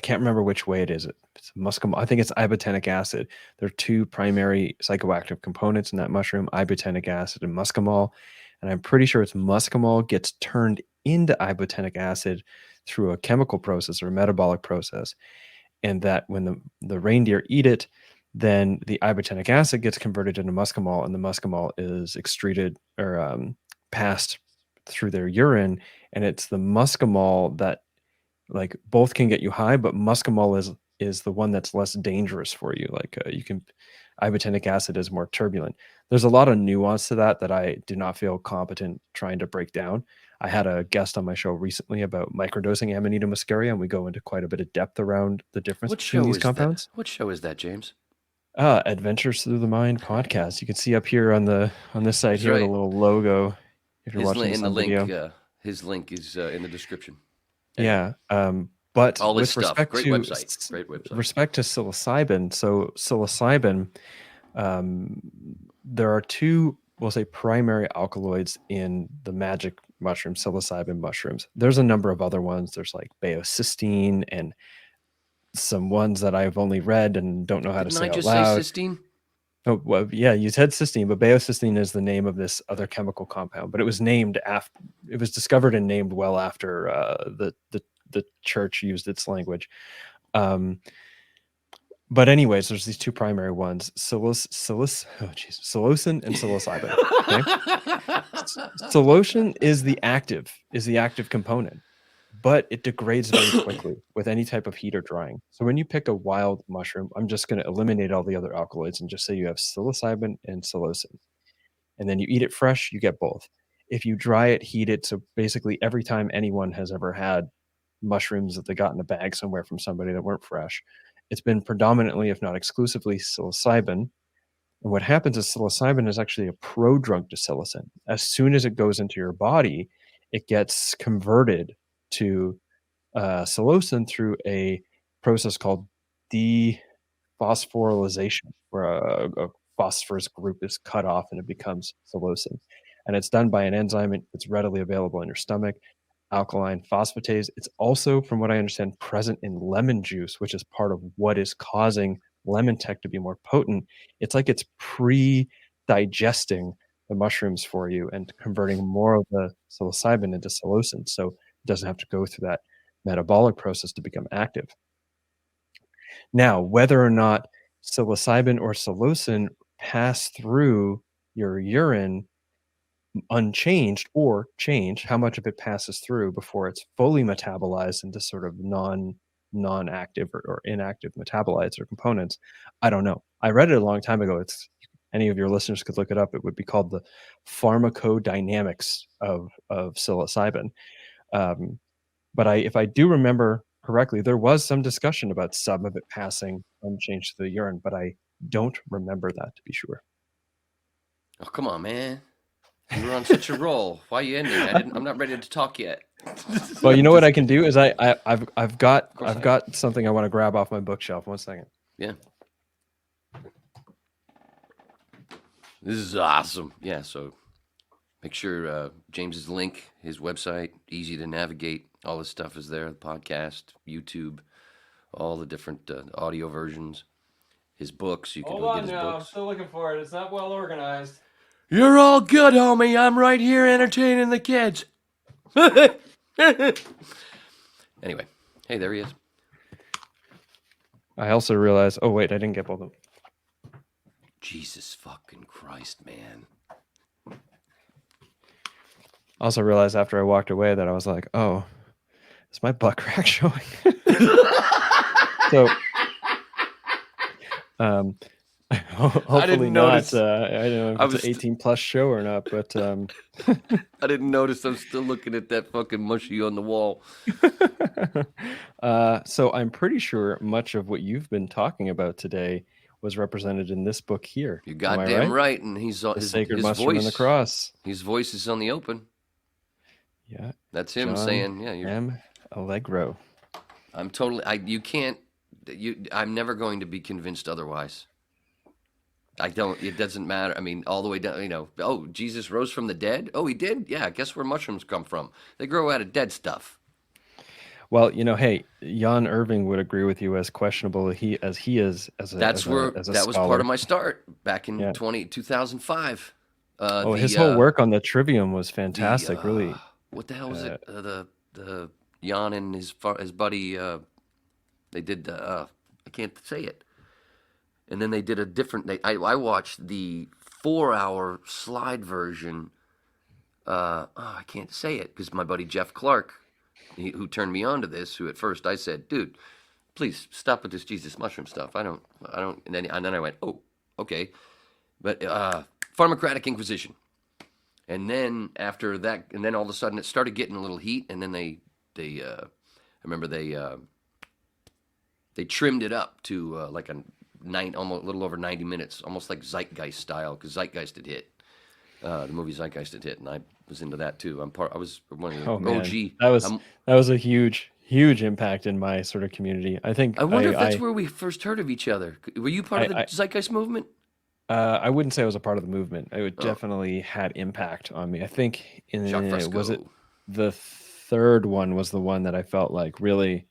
can't remember which way it is. It's muscimol. I think it's ibotenic acid. There are 2 primary psychoactive components in that mushroom: ibotenic acid and muscimol. And I'm pretty sure it's muscimol gets turned into ibotenic acid through a chemical process or a metabolic process, and that when the reindeer eat it, then the ibotenic acid gets converted into muscimol, and the muscimol is excreted or passed through their urine, and it's the muscimol that, like, both can get you high, but muscimol is the one that's less dangerous for you. Like ibotenic acid is more turbulent. There's a lot of nuance to that I do not feel competent trying to break down. I had a guest on my show recently about microdosing Amanita muscaria, and we go into quite a bit of depth around the difference between these compounds. What show is that, James? Adventures Through the Mind podcast. You can see up here on this side That's here right. the little logo. If you're watching this on video, his link is in the description. Yeah. But all this with stuff, respect great to website. respect to psilocybin, so psilocybin, there are two, we'll say, primary alkaloids in the magic mushroom, psilocybin mushrooms. There's a number of other ones. There's like baeocystine and some ones that I've only read and don't know how to say out loud. Say cysteine? Oh, well, yeah, you said cysteine, but baeocystine is the name of this other chemical compound. But it was named after. It was discovered and named well after the church used its language. But anyways, there's these two primary ones: psilocin and psilocybin. Okay? Psilocin is the active component, but it degrades very quickly with any type of heat or drying. So when you pick a wild mushroom, I'm just going to eliminate all the other alkaloids and just say you have psilocybin and psilocin. And then you eat it fresh, you get both. If you dry it, heat it, so basically every time anyone has ever had mushrooms that they got in a bag somewhere from somebody that weren't fresh, it's been predominantly, if not exclusively, psilocybin. And what happens is psilocybin is actually a prodrug to psilocin. As soon as it goes into your body, it gets converted to psilocin through a process called dephosphorylation, where a phosphorus group is cut off and it becomes psilocin. And it's done by an enzyme. It's readily available in your stomach, alkaline phosphatase. It's also, from what I understand, present in lemon juice, which is part of what is causing lemon tech to be more potent. It's like it's pre-digesting the mushrooms for you and converting more of the psilocybin into psilocin, so it doesn't have to go through that metabolic process to become active. Now, whether or not psilocybin or psilocin pass through your urine unchanged or change, how much of it passes through before it's fully metabolized into sort of non-active or inactive metabolites or components, I don't know. I read it a long time ago. It's, any of your listeners could look it up. It would be called the pharmacodynamics of psilocybin. But if I do remember correctly, there was some discussion about some of it passing unchanged to the urine, but I don't remember that to be sure. Oh, come on, man. You were on such a roll. Why are you ending? I'm not ready to talk yet. Well, you know what I can do is I've got something I want to grab off my bookshelf. 1 second. Yeah. This is awesome. Yeah, so make sure James's link, his website, easy to navigate. All his stuff is there, the podcast, YouTube, all the different audio versions. His books, you can go get his books. I'm still looking for it. It's not well organized. You're all good, homie. I'm right here entertaining the kids. Anyway, hey, there he is. I also realized, oh wait, I didn't get both of them. Jesus fucking Christ, man. I also realized after I walked away that I was like, oh, is my butt crack showing? So, hopefully I didn't not. notice. I don't know if it's an 18 plus show or not, but I didn't notice. I'm still looking at that fucking mushy on the wall. So I'm pretty sure much of what you've been talking about today was represented in this book here. You're goddamn right. And he's the his Sacred his Mushroom voice. and the Cross. His voice is on the open. Yeah, That's him John saying, "Yeah, you're." M. Allegro. I'm totally. You can't. I'm never going to be convinced otherwise. I don't. It doesn't matter. I mean, all the way down. You know. Oh, Jesus rose from the dead. Oh, he did. Yeah. Guess where mushrooms come from? They grow out of dead stuff. Well, you know, hey, Jan Irving would agree with you, as questionable as he is as a That's where as a that was scholar. part of my start back in Yeah. 2005. His whole work on the trivium was fantastic. the, Really, what the hell was it? The Jan and his buddy. They did. I can't say it. And then they did a different. I watched the 4-hour slide version. I can't say it because my buddy Jeff Clark, who turned me on to this, who at first I said, dude, please stop with this Jesus mushroom stuff. I don't, and then I went, oh, okay. But Pharmacratic Inquisition. And then after that, and then all of a sudden it started getting a little heat, and then I remember they trimmed it up to like almost a little over 90 minutes, almost like Zeitgeist style, because Zeitgeist had hit. The movie Zeitgeist had hit, and I was into that too. I was one of the OG. That was a huge impact in my sort of community. I think. I wonder if that's where we first heard of each other. Were you part of the Zeitgeist movement? I wouldn't say I was a part of the movement. It definitely had impact on me. I think was it the third one was the one that I felt like really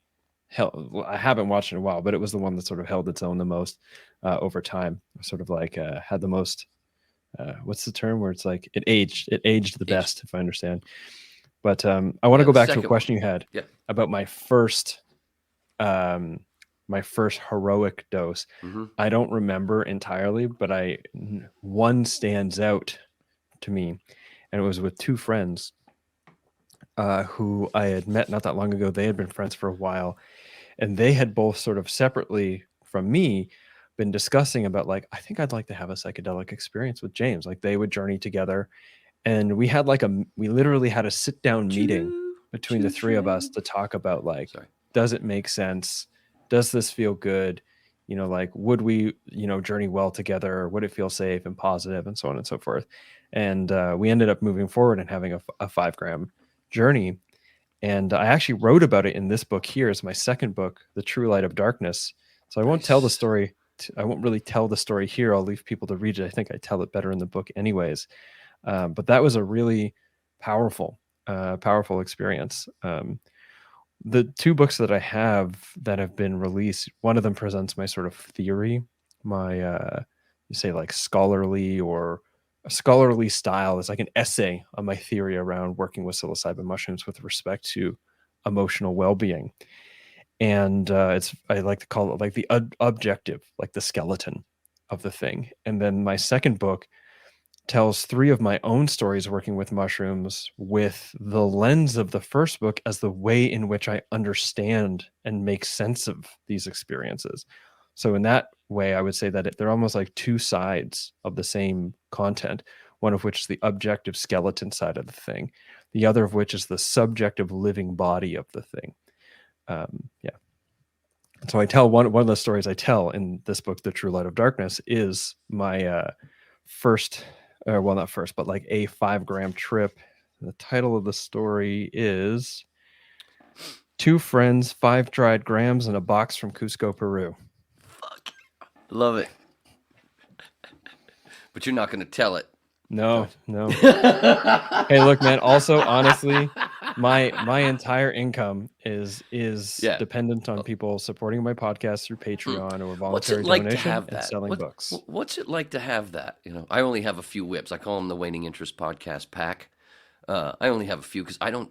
held. I haven't watched it in a while, but it was the one that sort of held its own the most over time. Sort of like had the most. What's the term where it's like it aged the best, if I understand. But I want to go back to a question you had about my first heroic dose. Mm-hmm. I don't remember entirely, but one stands out to me, and it was with two friends who I had met not that long ago. They had been friends for a while, and they had both sort of separately from me been discussing about like, I think I'd like to have a psychedelic experience with James. Like they would journey together, and we literally had a sit down meeting between the three of us to talk about like, does it make sense? Does this feel good? You know, like, would we, journey well together? Would it feel safe and positive, and so on and so forth? And we ended up moving forward and having a 5-gram journey. And I actually wrote about it in this book here as my second book, The True Light of Darkness. So I won't tell the story. I won't really tell the story here. I'll leave people to read it. I think I tell it better in the book anyways. But that was a really powerful experience. The two books that I have that have been released, one of them presents my sort of theory, my you say like scholarly or a scholarly style. It's like an essay on my theory around working with psilocybin mushrooms with respect to emotional well-being. And I like to call it like the objective, like the skeleton of the thing. And then my second book tells 3 of my own stories working with mushrooms with the lens of the first book as the way in which I understand and make sense of these experiences. So in that way, I would say that they're almost like 2 sides of the same content, one of which is the objective skeleton side of the thing, the other of which is the subjective living body of the thing. So I tell one of the stories I tell in this book, The True Light of Darkness, is my first, well, not first, but like a 5-gram trip. The title of the story is 2 Friends, 5 Dried Grams, and a Box from Cusco, Peru. Fuck. Love it. But you're not going to tell it. No. Hey, look, man. Also, honestly, my entire income is dependent on people supporting my podcast through Patreon or voluntary donation and selling books. What's it like to have that? I only have a few whips. I call them the Waning Interest Podcast Pack. I only have a few because I don't.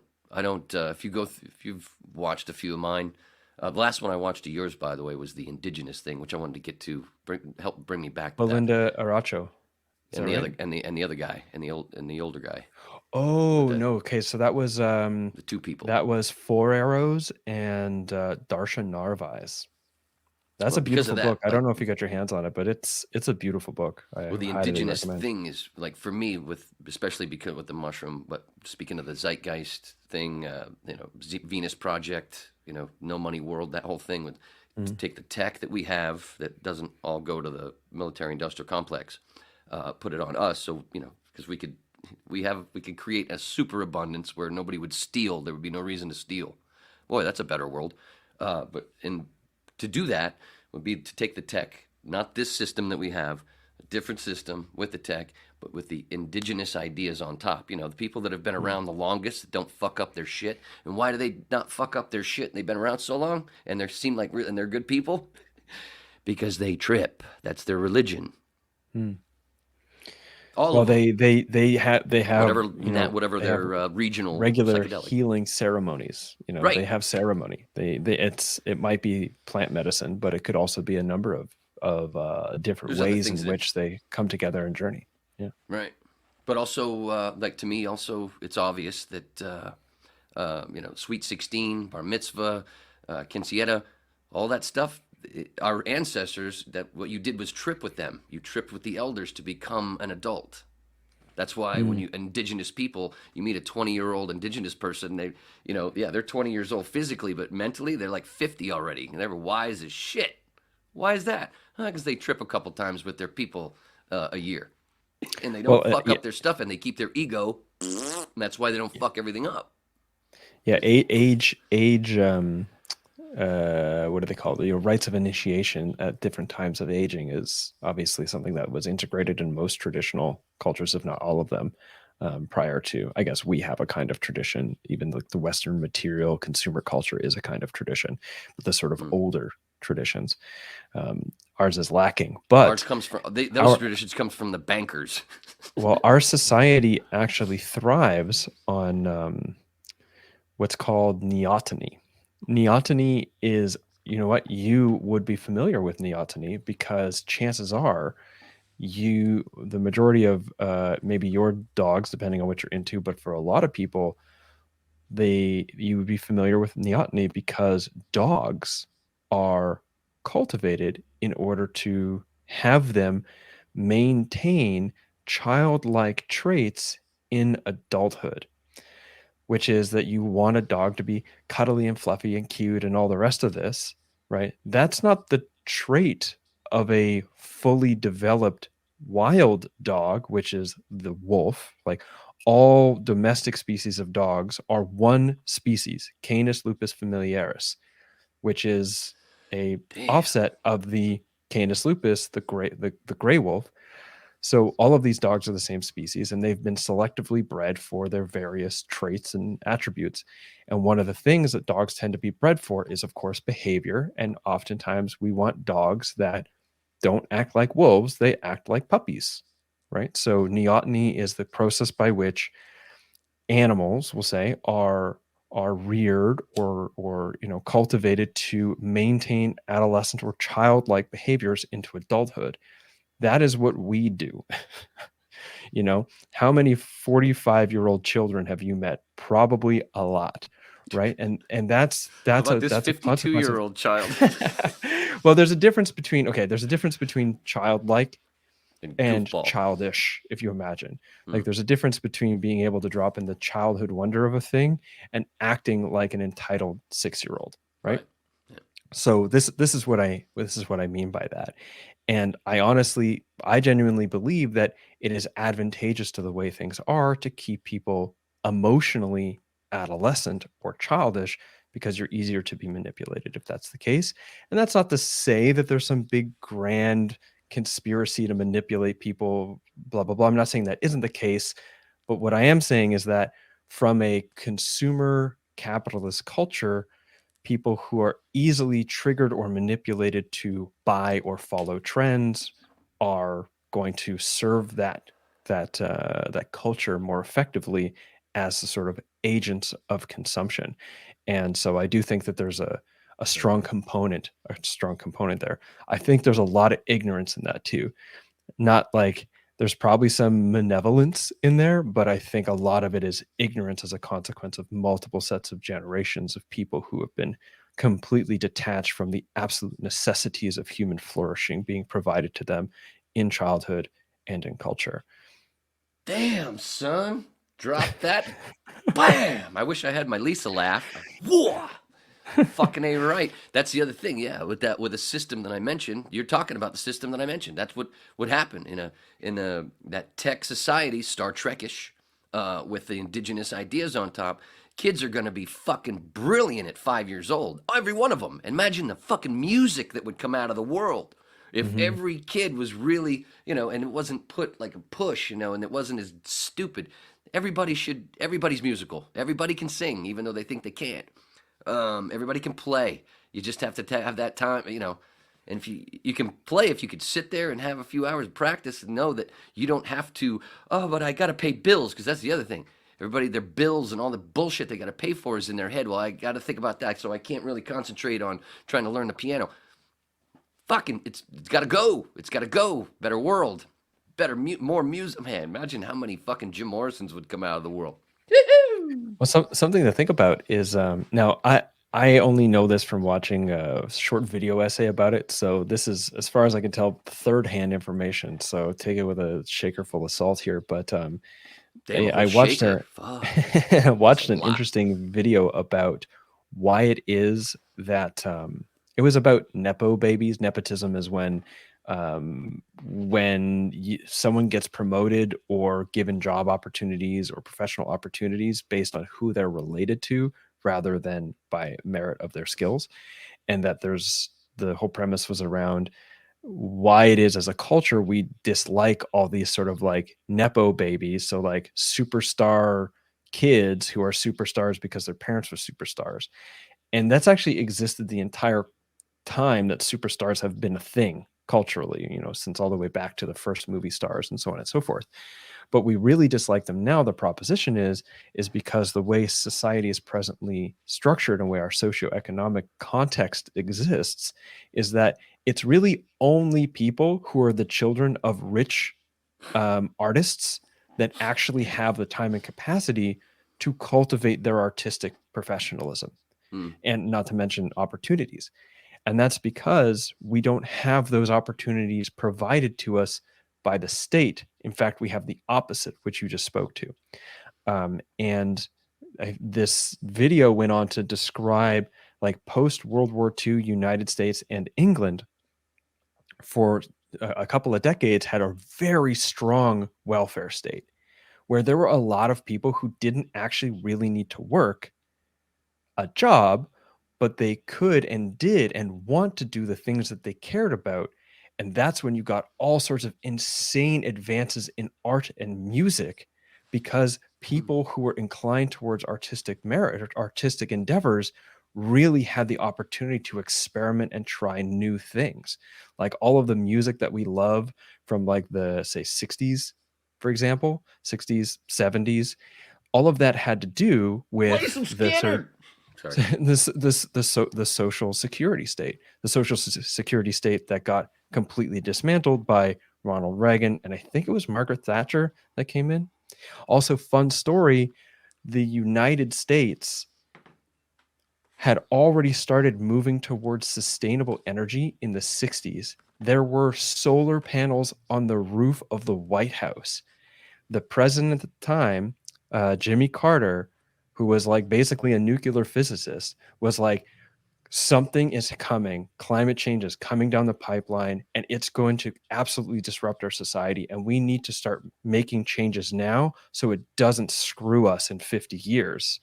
If you've watched a few of mine, the last one I watched of yours, by the way, was the indigenous thing, which I wanted to get to help bring me back to Belinda Aracho. And the other guy and the older guy. Oh no! Okay, so that was the 2 people. That was 4 Arrows and Darshan Narvaez. That's a beautiful book. I don't know if you got your hands on it, but it's a beautiful book. The indigenous thing is like for me, especially because with the mushroom. But speaking of the Zeitgeist thing, Venus Project, No Money World, that whole thing with to take the tech that we have that doesn't all go to the military-industrial complex. Put it on us, so because we could create a super abundance where nobody would steal. There would be no reason to steal. Boy, that's a better world. But to do that would be to take the tech, not this system that we have, a different system with the tech, but with the indigenous ideas on top. The people that have been around the longest that don't fuck up their shit. And why do they not fuck up their shit? They've been around so long, and they seem like and they're good people because they trip. That's their religion. All Well, of them. they have Whatever they have their regional regular psychedelic. healing ceremonies. Right. They have ceremony. It might be plant medicine, but it could also be a number of different There's other ways things in that which they come together and journey. Yeah. right. But also, like to me, also it's obvious that Sweet 16, Bar Mitzvah, Quinceañera, all that stuff. Our ancestors, that what you did was trip with them. You tripped with the elders to become an adult. That's why when you indigenous people, you meet a 20-year-old indigenous person, they're 20 years old physically, but mentally they're like 50 already, and they're wise as shit. Why is that? Because they trip a couple times with their people a year, and they don't fuck up their stuff, and they keep their ego. And that's why they don't fuck everything up. Yeah, age. What do they call it? Rites of initiation at different times of aging is obviously something that was integrated in most traditional cultures, if not all of them, prior to. I guess we have a kind of tradition. Even like the Western material consumer culture is a kind of tradition, but the sort of older traditions, ours is lacking. But ours comes from those traditions comes from the bankers. Well, our society actually thrives on what's called neoteny. Neoteny is, you would be familiar with neoteny because chances are the majority of maybe your dogs, depending on what you're into, but for a lot of people, you would be familiar with neoteny because dogs are cultivated in order to have them maintain childlike traits in adulthood, which is that you want a dog to be cuddly and fluffy and cute and all the rest of this, right? That's not the trait of a fully developed wild dog, which is the wolf. Like all domestic species of dogs are one species, Canis lupus familiaris, which is a offset of the Canis lupus, the gray wolf. So all of these dogs are the same species, and they've been selectively bred for their various traits and attributes. And one of the things that dogs tend to be bred for is, of course, behavior. And oftentimes we want dogs that don't act like wolves, they act like puppies, right? So neoteny is the process by which animals, we'll say, are reared or cultivated to maintain adolescent or childlike behaviors into adulthood. That is what we do. How many 45-year-old children have you met? Probably a lot, right? And that's How about that's this 52-year-old child. Well, there's a difference between childlike and goofball. childish, if you imagine. Like there's a difference between being able to drop in the childhood wonder of a thing and acting like an entitled 6-year-old, right? Yeah. So this is what I mean by that. And I genuinely believe that it is advantageous to the way things are to keep people emotionally adolescent or childish, because you're easier to be manipulated if that's the case. And that's not to say that there's some big grand conspiracy to manipulate people, blah, blah, blah. I'm not saying that isn't the case. But what I am saying is that from a consumer capitalist culture, people who are easily triggered or manipulated to buy or follow trends are going to serve that culture more effectively as the sort of agents of consumption. And so I do think that there's a strong component there. I think there's a lot of ignorance in that too. Not like there's probably some malevolence in there, but I think a lot of it is ignorance as a consequence of multiple sets of generations of people who have been completely detached from the absolute necessities of human flourishing being provided to them in childhood and in culture. Damn, son. Drop that. Bam! I wish I had my Lisa laugh. Whoa! Fucking A right. That's the other thing, yeah. With a system that I mentioned, you're talking about the system that I mentioned. That's what would happen in that tech society, Star Trek-ish, with the indigenous ideas on top. Kids are gonna be fucking brilliant at 5 years old. Every one of them. Imagine the fucking music that would come out of the world if every kid was really, and it wasn't put like a push, and it wasn't as stupid. Everybody's musical. Everybody can sing, even though they think they can't. Everybody can play. You just have to have that time, And if you can play, if you could sit there and have a few hours of practice and know that you don't have to, oh, but I got to pay bills, because that's the other thing. Everybody, their bills and all the bullshit they got to pay for is in their head. Well, I got to think about that, so I can't really concentrate on trying to learn the piano. Fucking, it's got to go. It's got to go. Better world. Better, more music. Man, imagine how many fucking Jim Morrisons would come out of the world. Well, something to think about is now I only know this from watching a short video essay about it. So this is, as far as I can tell, third-hand information. So take it with a shaker full of salt here. But Damn, I watched shaker. watched an lot. interesting video about why it is that it was about nepo babies. Nepotism is when someone gets promoted or given job opportunities or professional opportunities based on who they're related to rather than by merit of their skills. And that the whole premise was around why it is as a culture we dislike all these sort of like nepo babies, so like superstar kids who are superstars because their parents were superstars. And that's actually existed the entire time that superstars have been a thing culturally, since all the way back to the first movie stars and so on and so forth. But we really dislike them now. The proposition is because the way society is presently structured and where our socioeconomic context exists is that it's really only people who are the children of rich artists that actually have the time and capacity to cultivate their artistic professionalism, and not to mention opportunities. And that's because we don't have those opportunities provided to us by the state. In fact, we have the opposite, which you just spoke to. This video went on to describe like post-World War II United States and England for a couple of decades had a very strong welfare state where there were a lot of people who didn't actually really need to work a job, but they could and did and want to do the things that they cared about. And that's when you got all sorts of insane advances in art and music, because people who were inclined towards artistic merit or artistic endeavors really had the opportunity to experiment and try new things. Like all of the music that we love from like the, say, 60s, for example, 60s, 70s, all of that had to do with the social security state, the social security state that got completely dismantled by Ronald Reagan, and I think it was Margaret Thatcher that came in. Also, fun story, the United States had already started moving towards sustainable energy in the 60s. There were solar panels on the roof of the White House. The president at the time, Jimmy Carter, who was like basically a nuclear physicist, was like, something is coming. Climate change is coming down the pipeline, and it's going to absolutely disrupt our society. And we need to start making changes now so it doesn't screw us in 50 years.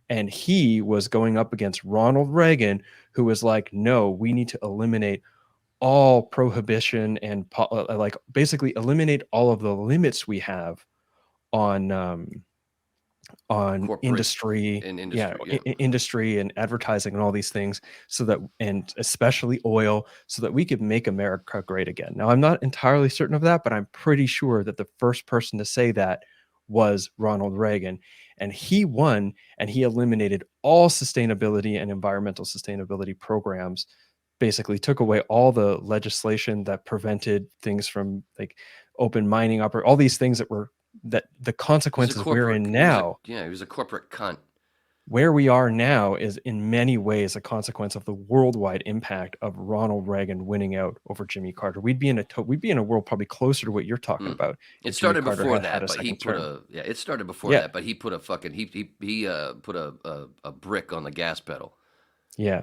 And he was going up against Ronald Reagan, who was like, no, we need to eliminate all prohibition and like basically eliminate all of the limits we have on industry, industry and advertising and all these things, so that, and especially oil, so that we could make America great again. Now, I'm not entirely certain of that, but I'm pretty sure that the first person to say that was Ronald Reagan, and he won, and he eliminated all sustainability and environmental sustainability programs, basically took away all the legislation that prevented things from like open mining, all these things that the consequences we're in now. He was a corporate cunt. Where we are now is in many ways a consequence of the worldwide impact of Ronald Reagan winning out over Jimmy Carter. We'd be in a world probably closer to what you're talking about. It started before that, but he put it started before that, but he put a fucking he put a brick on the gas pedal. Yeah,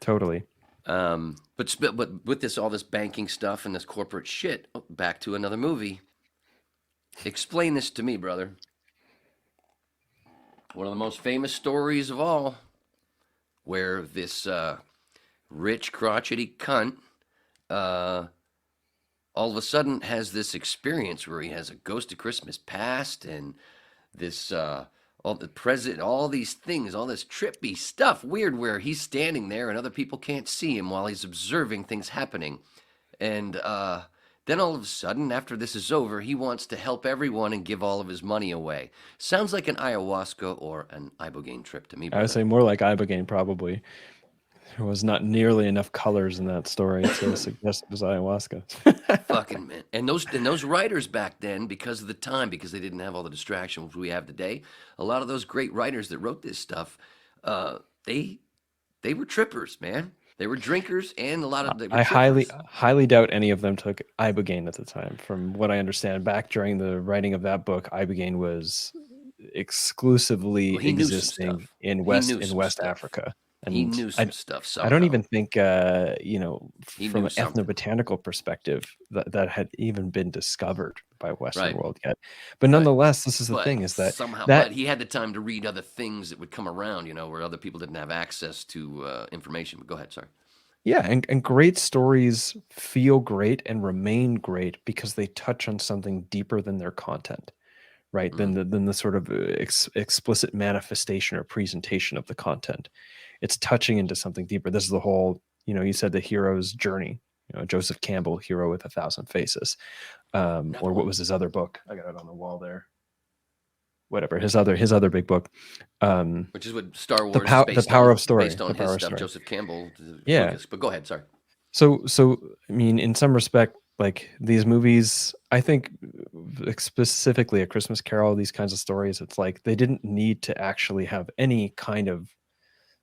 totally. But with all this banking stuff and this corporate shit, back to another movie. Explain this to me, brother. One of the most famous stories of all, where this rich, crotchety cunt all of a sudden has this experience where he has a ghost of Christmas past and this all the president, all these things, all this trippy stuff, weird, where he's standing there and other people can't see him while he's observing things happening. And then all of a sudden, after this is over, he wants to help everyone and give all of his money away. Sounds like an ayahuasca or an ibogaine trip to me. I would say more like ibogaine, probably. There was not nearly enough colors in that story to suggest it was ayahuasca. Fucking man. And those writers back then, because of the time, because they didn't have all the distractions we have today, a lot of those great writers that wrote this stuff, they were trippers, man. They were drinkers, and a lot of them. I highly doubt any of them took ibogaine at the time. From what I understand, back during the writing of that book, ibogaine was exclusively existing in West Africa. And he knew some stuff. Somehow. I don't even think, from an something. ethnobotanical perspective, that had even been discovered by Western world yet. But nonetheless, this is the thing: is that but he had the time to read other things that would come around, where other people didn't have access to information. But go ahead, sorry. Yeah, and great stories feel great and remain great because they touch on something deeper than their content, right? Mm. Than the sort of explicit manifestation or presentation of the content. It's touching into something deeper. This is the whole, you said the hero's journey, Joseph Campbell, Hero with a Thousand Faces. Or what was his other book? I got it on the wall there. Whatever, his other big book. Which is what Star Wars The Power of Story. Based on his stuff, Story. Joseph Campbell. Yeah. Lucas. But go ahead, sorry. So I mean, in some respect, like these movies, I think specifically A Christmas Carol, these kinds of stories, it's like they didn't need to actually have any kind of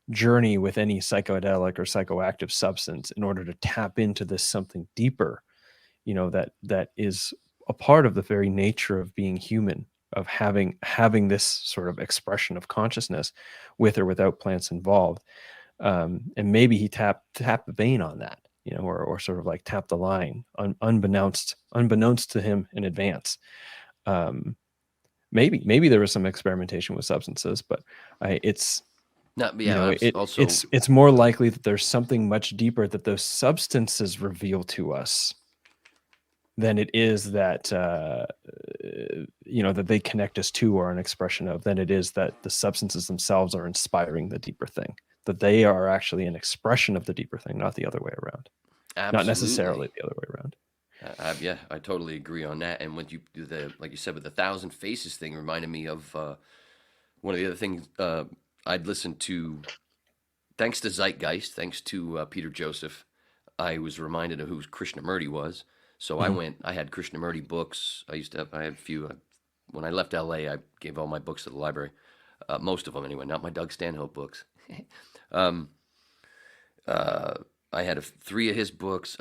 journey with any psychedelic or psychoactive substance in order to tap into this something deeper, that is a part of the very nature of being human, of having this sort of expression of consciousness with or without plants involved. And maybe he tapped the vein on that, or sort of like tapped the line unbeknownst to him in advance. Maybe there was some experimentation with substances, but it's more likely that there's something much deeper that those substances reveal to us than it is that that they connect us to or an expression of, than it is that the substances themselves are inspiring the deeper thing, that they are actually an expression of the deeper thing, not the other way around. Absolutely. Not necessarily the other way around. I totally agree on that. And when you do like you said with the Thousand Faces thing, reminded me of one of the other things I'd listened to, thanks to Zeitgeist, thanks to Peter Joseph, I was reminded of who Krishnamurti was. So I had Krishnamurti books. I had a few. When I left LA, I gave all my books to the library. Most of them anyway, not my Doug Stanhope books. I had 3 of his books.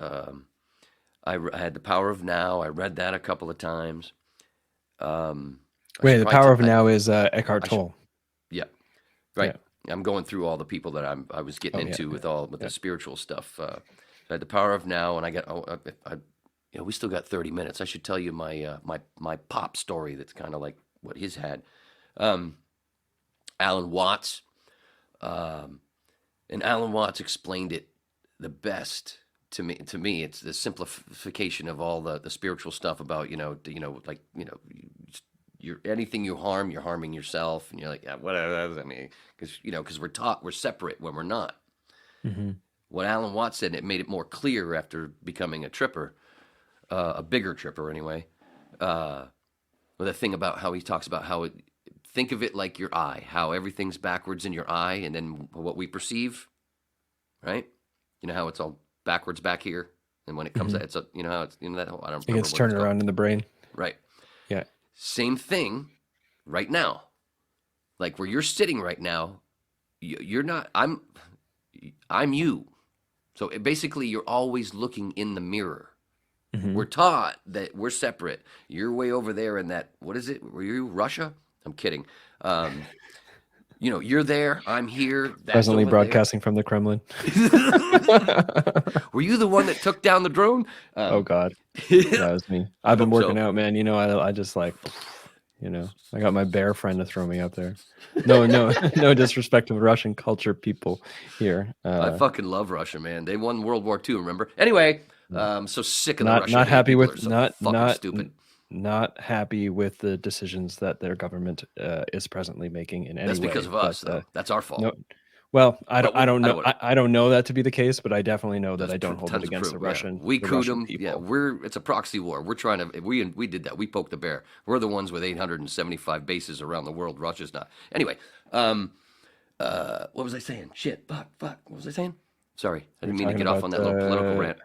I had The Power of Now. I read that a couple of times. Wait, The Power of Now is Eckhart Tolle. Yeah. Right. Yeah. I'm going through all the people that I was getting into with the spiritual stuff. I had The Power of Now, and I got we still got 30 minutes. I should tell you my my pop story that's kind of like what his had. Alan Watts, and Alan Watts explained it the best to me. To me, it's the simplification of all the spiritual stuff about you're anything you harm, you're harming yourself, and you're like, yeah, what does that mean? Because we're taught we're separate when we're not. Mm-hmm. What Alan Watts said, it made it more clear after becoming a tripper, a bigger tripper anyway. With a thing about how he talks about think of it like your eye, how everything's backwards in your eye, and then what we perceive, right? You know how it's all backwards back here, and when it comes out, it's how it's that whole, I don't remember. It gets turned around in the brain, right? Yeah. Same thing right now. Like where you're sitting right now, you're not, I'm you. So basically you're always looking in the mirror. Mm-hmm. We're taught that we're separate. You're way over there in that, what is it? Were you Russia? I'm kidding. You're there, I'm here. That's presently broadcasting from the Kremlin. Were you the one that took down the drone? Oh God, that was me. I've been working out, man. I just like, I got my bear friend to throw me up there. No disrespect to Russian culture people here. I fucking love Russia, man. They won World War II, remember? Anyway, I'm so sick of the Russian not happy people. with They're so not stupid. not happy with the decisions that their government is presently making in any That's way. because of us, though. That's our fault. No, well, I But don't I know. don't- I don't know that to be the case, but I definitely know that There's I don't hold it tons of against the proof, yeah. Russian. We the cooed Russian them. people. Yeah, it's a proxy war. We're trying to. We did that. We poked the bear. We're the ones with 875 bases around the world. Russia's not. Anyway, what was I saying? Shit. Fuck. What was I saying? Sorry, I didn't mean to talking get off on that about, little political rant.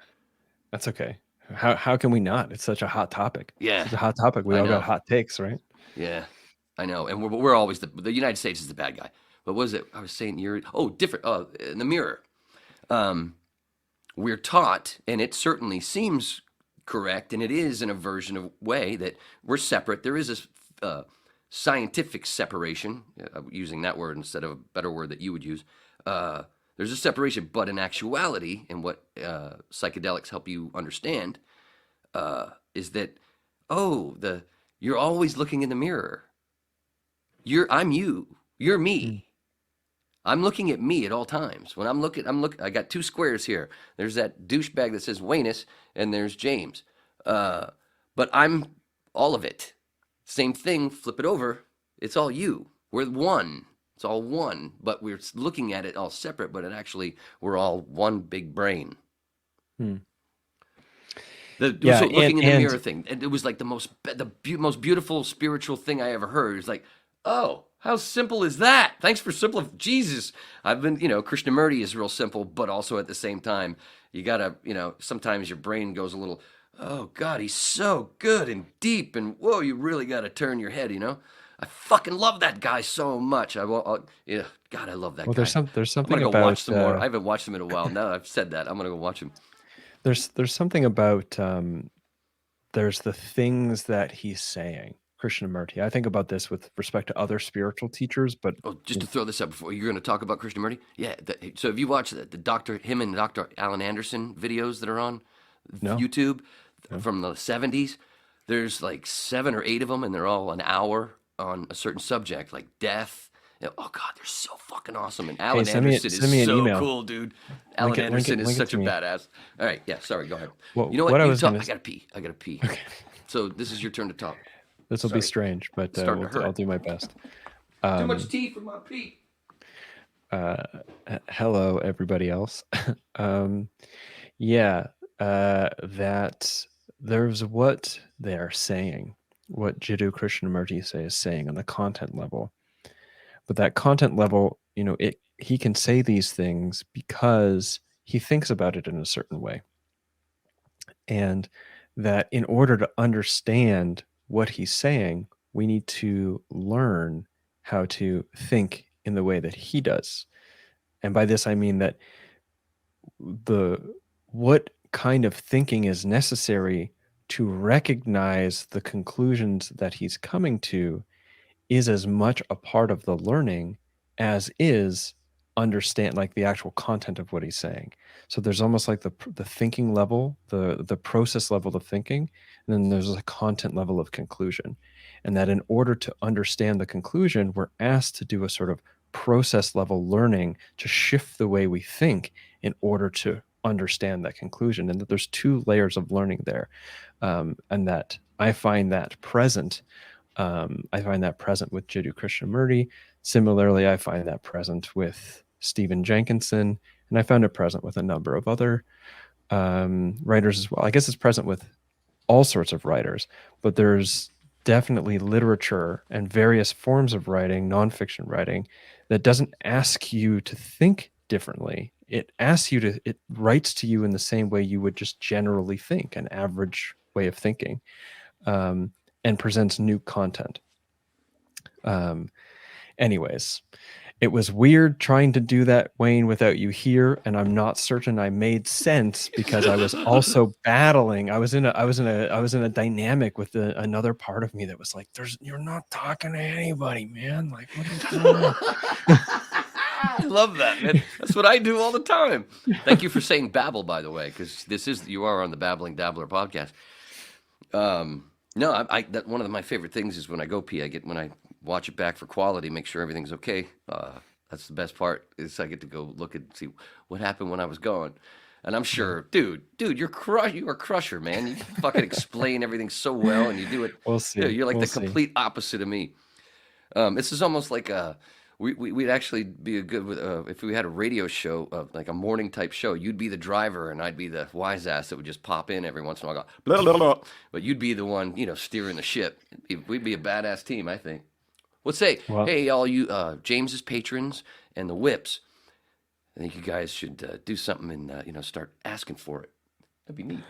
That's okay. How can we not? It's such a hot topic. Yeah. It's a hot topic. We I all know. got hot takes, right? Yeah, I know. And we're always the United States is the bad guy. But what was it? I was saying different. In the mirror. We're taught, and it certainly seems correct, and it is in a version of way that we're separate. There is a scientific separation, using that word instead of a better word that you would use. There's a separation, but in actuality, and what psychedelics help you understand, is that you're always looking in the mirror. I'm you. You're me. I'm looking at me at all times. When I'm looking. I got two squares here. There's that douchebag that says Wayness, and there's James. But I'm all of it. Same thing. Flip it over. It's all you. We're one. It's all one. But we're looking at it all separate. But we're all one big brain. Hmm. Looking in the mirror thing. It was like the most beautiful spiritual thing I ever heard. It's like, oh. How simple is that? Thanks for simplifying. Jesus, I've been, Krishnamurti is real simple, but also at the same time, you gotta, sometimes your brain goes a little, oh God, he's so good and deep, and whoa, you really gotta turn your head, I fucking love that guy so much. God, I love that guy. There's something I'm gonna go about watch some more. I haven't watched him in a while. Now I've said that, I'm gonna go watch him. There's something about there's the things that he's saying. Krishnamurti. I think about this with respect to other spiritual teachers, but just to throw this up before you're going to talk about Krishnamurti, yeah. So have you watched him and Dr. Alan Anderson videos that are on YouTube from the 70s? There's like 7 or 8 of them, and they're all an hour on a certain subject, like death. Oh God, they're so fucking awesome. And Alan Anderson is so cool, dude. Alan Anderson is such a badass. All right, yeah. Sorry, go ahead. Well, you know what? I gotta pee. Okay. So this is your turn to talk. This will be strange, but I'll do my best. Too much tea for my pee. Hello, everybody else. That there's what they are saying, what Jiddu Krishnamurti is saying on the content level. But that content level, he can say these things because he thinks about it in a certain way. And that in order to understand what he's saying, we need to learn how to think in the way that he does. And by this, I mean that what kind of thinking is necessary to recognize the conclusions that he's coming to is as much a part of the learning as is understand like the actual content of what he's saying. So there's almost like the thinking level, the process level of thinking, and then there's a content level of conclusion. And that in order to understand the conclusion, we're asked to do a sort of process level learning to shift the way we think in order to understand that conclusion. And that there's 2 layers of learning there. And that I find that present. I find that present with Jiddu Krishnamurti. Similarly, I find that present with Stephen Jenkinson, and I found it present with a number of other writers as well. I guess it's present with all sorts of writers, but there's definitely literature and various forms of writing, nonfiction writing, that doesn't ask you to think differently. It writes to you in the same way you would just generally think, an average way of thinking, and presents new content. Anyways, it was weird trying to do that, Wayne, without you here, and I'm not certain I made sense because I was also battling. I was in a dynamic with another part of me that was like, you're not talking to anybody, man. Like, what are you doing? I love that, man. That's what I do all the time. Thank you for saying babble, by the way, because you are on the Babbling Dabbler podcast. No, that one of my favorite things is when I go pee. When I watch it back for quality, make sure everything's okay. That's the best part. Is I get to go look and see what happened when I was going. And I'm sure, dude, you are a crusher, man. You fucking explain everything so well, and you do it. We'll see. Dude, you're like We'll the see. complete opposite of me. This is almost like we'd actually be a good with if we had a radio show, like a morning type show. You'd be the driver, and I'd be the wise ass that would just pop in every once in a while, go blah blah blah. But you'd be the one, steering the ship. We'd be a badass team, I think. Let's say, Well- hey, all you James's patrons and the Whips. I think you guys should do something and start asking for it. That'd be neat.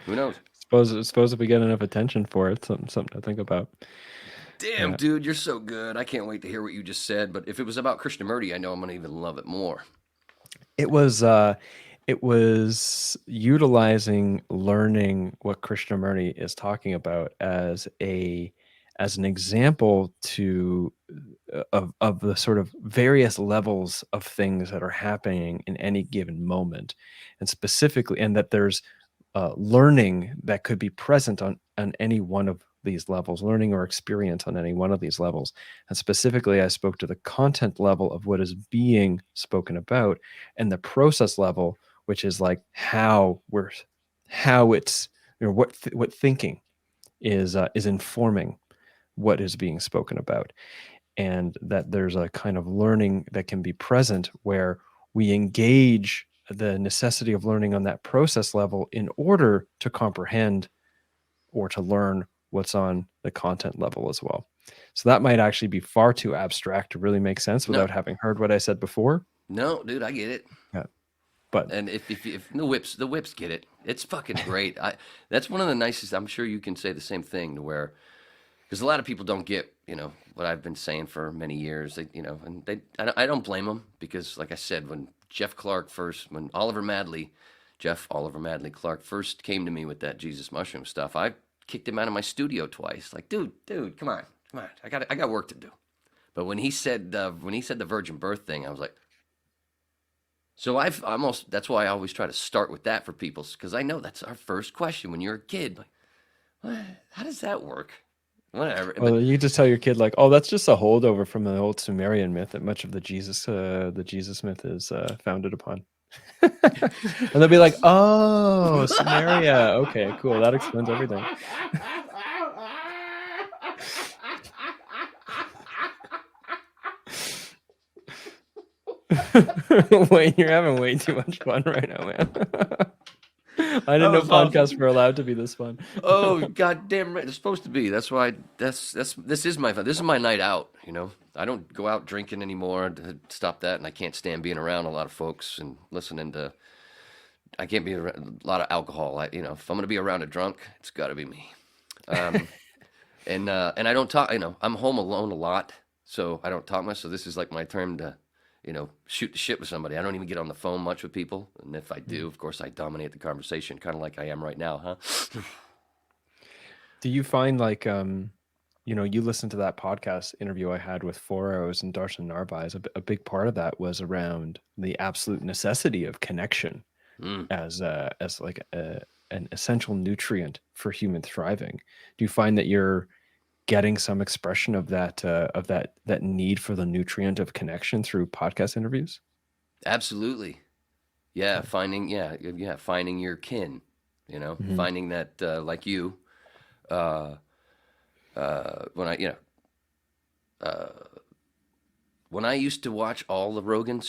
Who knows? Suppose if we get enough attention for it, something to think about. Damn, dude, you're so good. I can't wait to hear what you just said. But if it was about Krishnamurti, I know I'm gonna even love it more. It was utilizing learning what Krishnamurti is talking about as an example of the sort of various levels of things that are happening in any given moment, and specifically, and that there's learning that could be present on any one of these levels, learning or experience on any one of these levels. And specifically, I spoke to the content level of what is being spoken about, and the process level, which is like how it's what thinking is informing what is being spoken about, and that there's a kind of learning that can be present where we engage the necessity of learning on that process level in order to comprehend or to learn what's on the content level as well. So that might actually be far too abstract to really make sense without having heard what I said before. No, dude, I get it. Yeah. But And if the Whips get it, it's fucking great. That's one of the nicest. I'm sure you can say the same thing to where, because a lot of people don't get what I've been saying for many years. I don't blame them, because like I said, when Oliver Madley Clark first came to me with that Jesus mushroom stuff, I kicked him out of my studio twice. Like, dude, come on, I got work to do. But when he said the virgin birth thing, I was like, so that's why I always try to start with that for people, because I know that's our first question when you're a kid. Like, what? How does that work? Whatever. well, you just tell your kid like, oh, that's just a holdover from the old Sumerian myth that much of the Jesus myth is founded upon. And they'll be like, oh, Sumeria. Okay, cool. That explains everything. Wayne, you're having way too much fun right now, man. I didn't know podcasts were allowed to be this fun. Oh, goddamn right! It's supposed to be. That's why. This is my fun. This is my night out. I don't go out drinking anymore. Stop that, and I can't stand being around a lot of folks and listening to. I can't be around a lot of alcohol. If I'm gonna be around a drunk, it's got to be me. And I don't talk. I'm home alone a lot, so I don't talk much. So this is like my term to. Shoot the shit with somebody. I don't even get on the phone much with people. And if I do, of course, I dominate the conversation, kind of like I am right now, huh? Do you find like, you listen to that podcast interview I had with Foros and Darshan Narvaez, a big part of that was around the absolute necessity of connection as like an essential nutrient for human thriving. Do you find that you're getting some expression of that need for the nutrient of connection through podcast interviews? Absolutely. Yeah. Finding your kin, finding that, like you, when I used to watch all the Rogan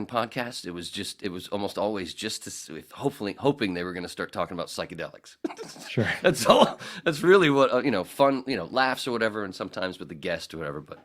podcasts, it was almost always just hoping they were going to start talking about psychedelics. Sure. That's all. That's really what fun, laughs or whatever, and sometimes with the guest or whatever. But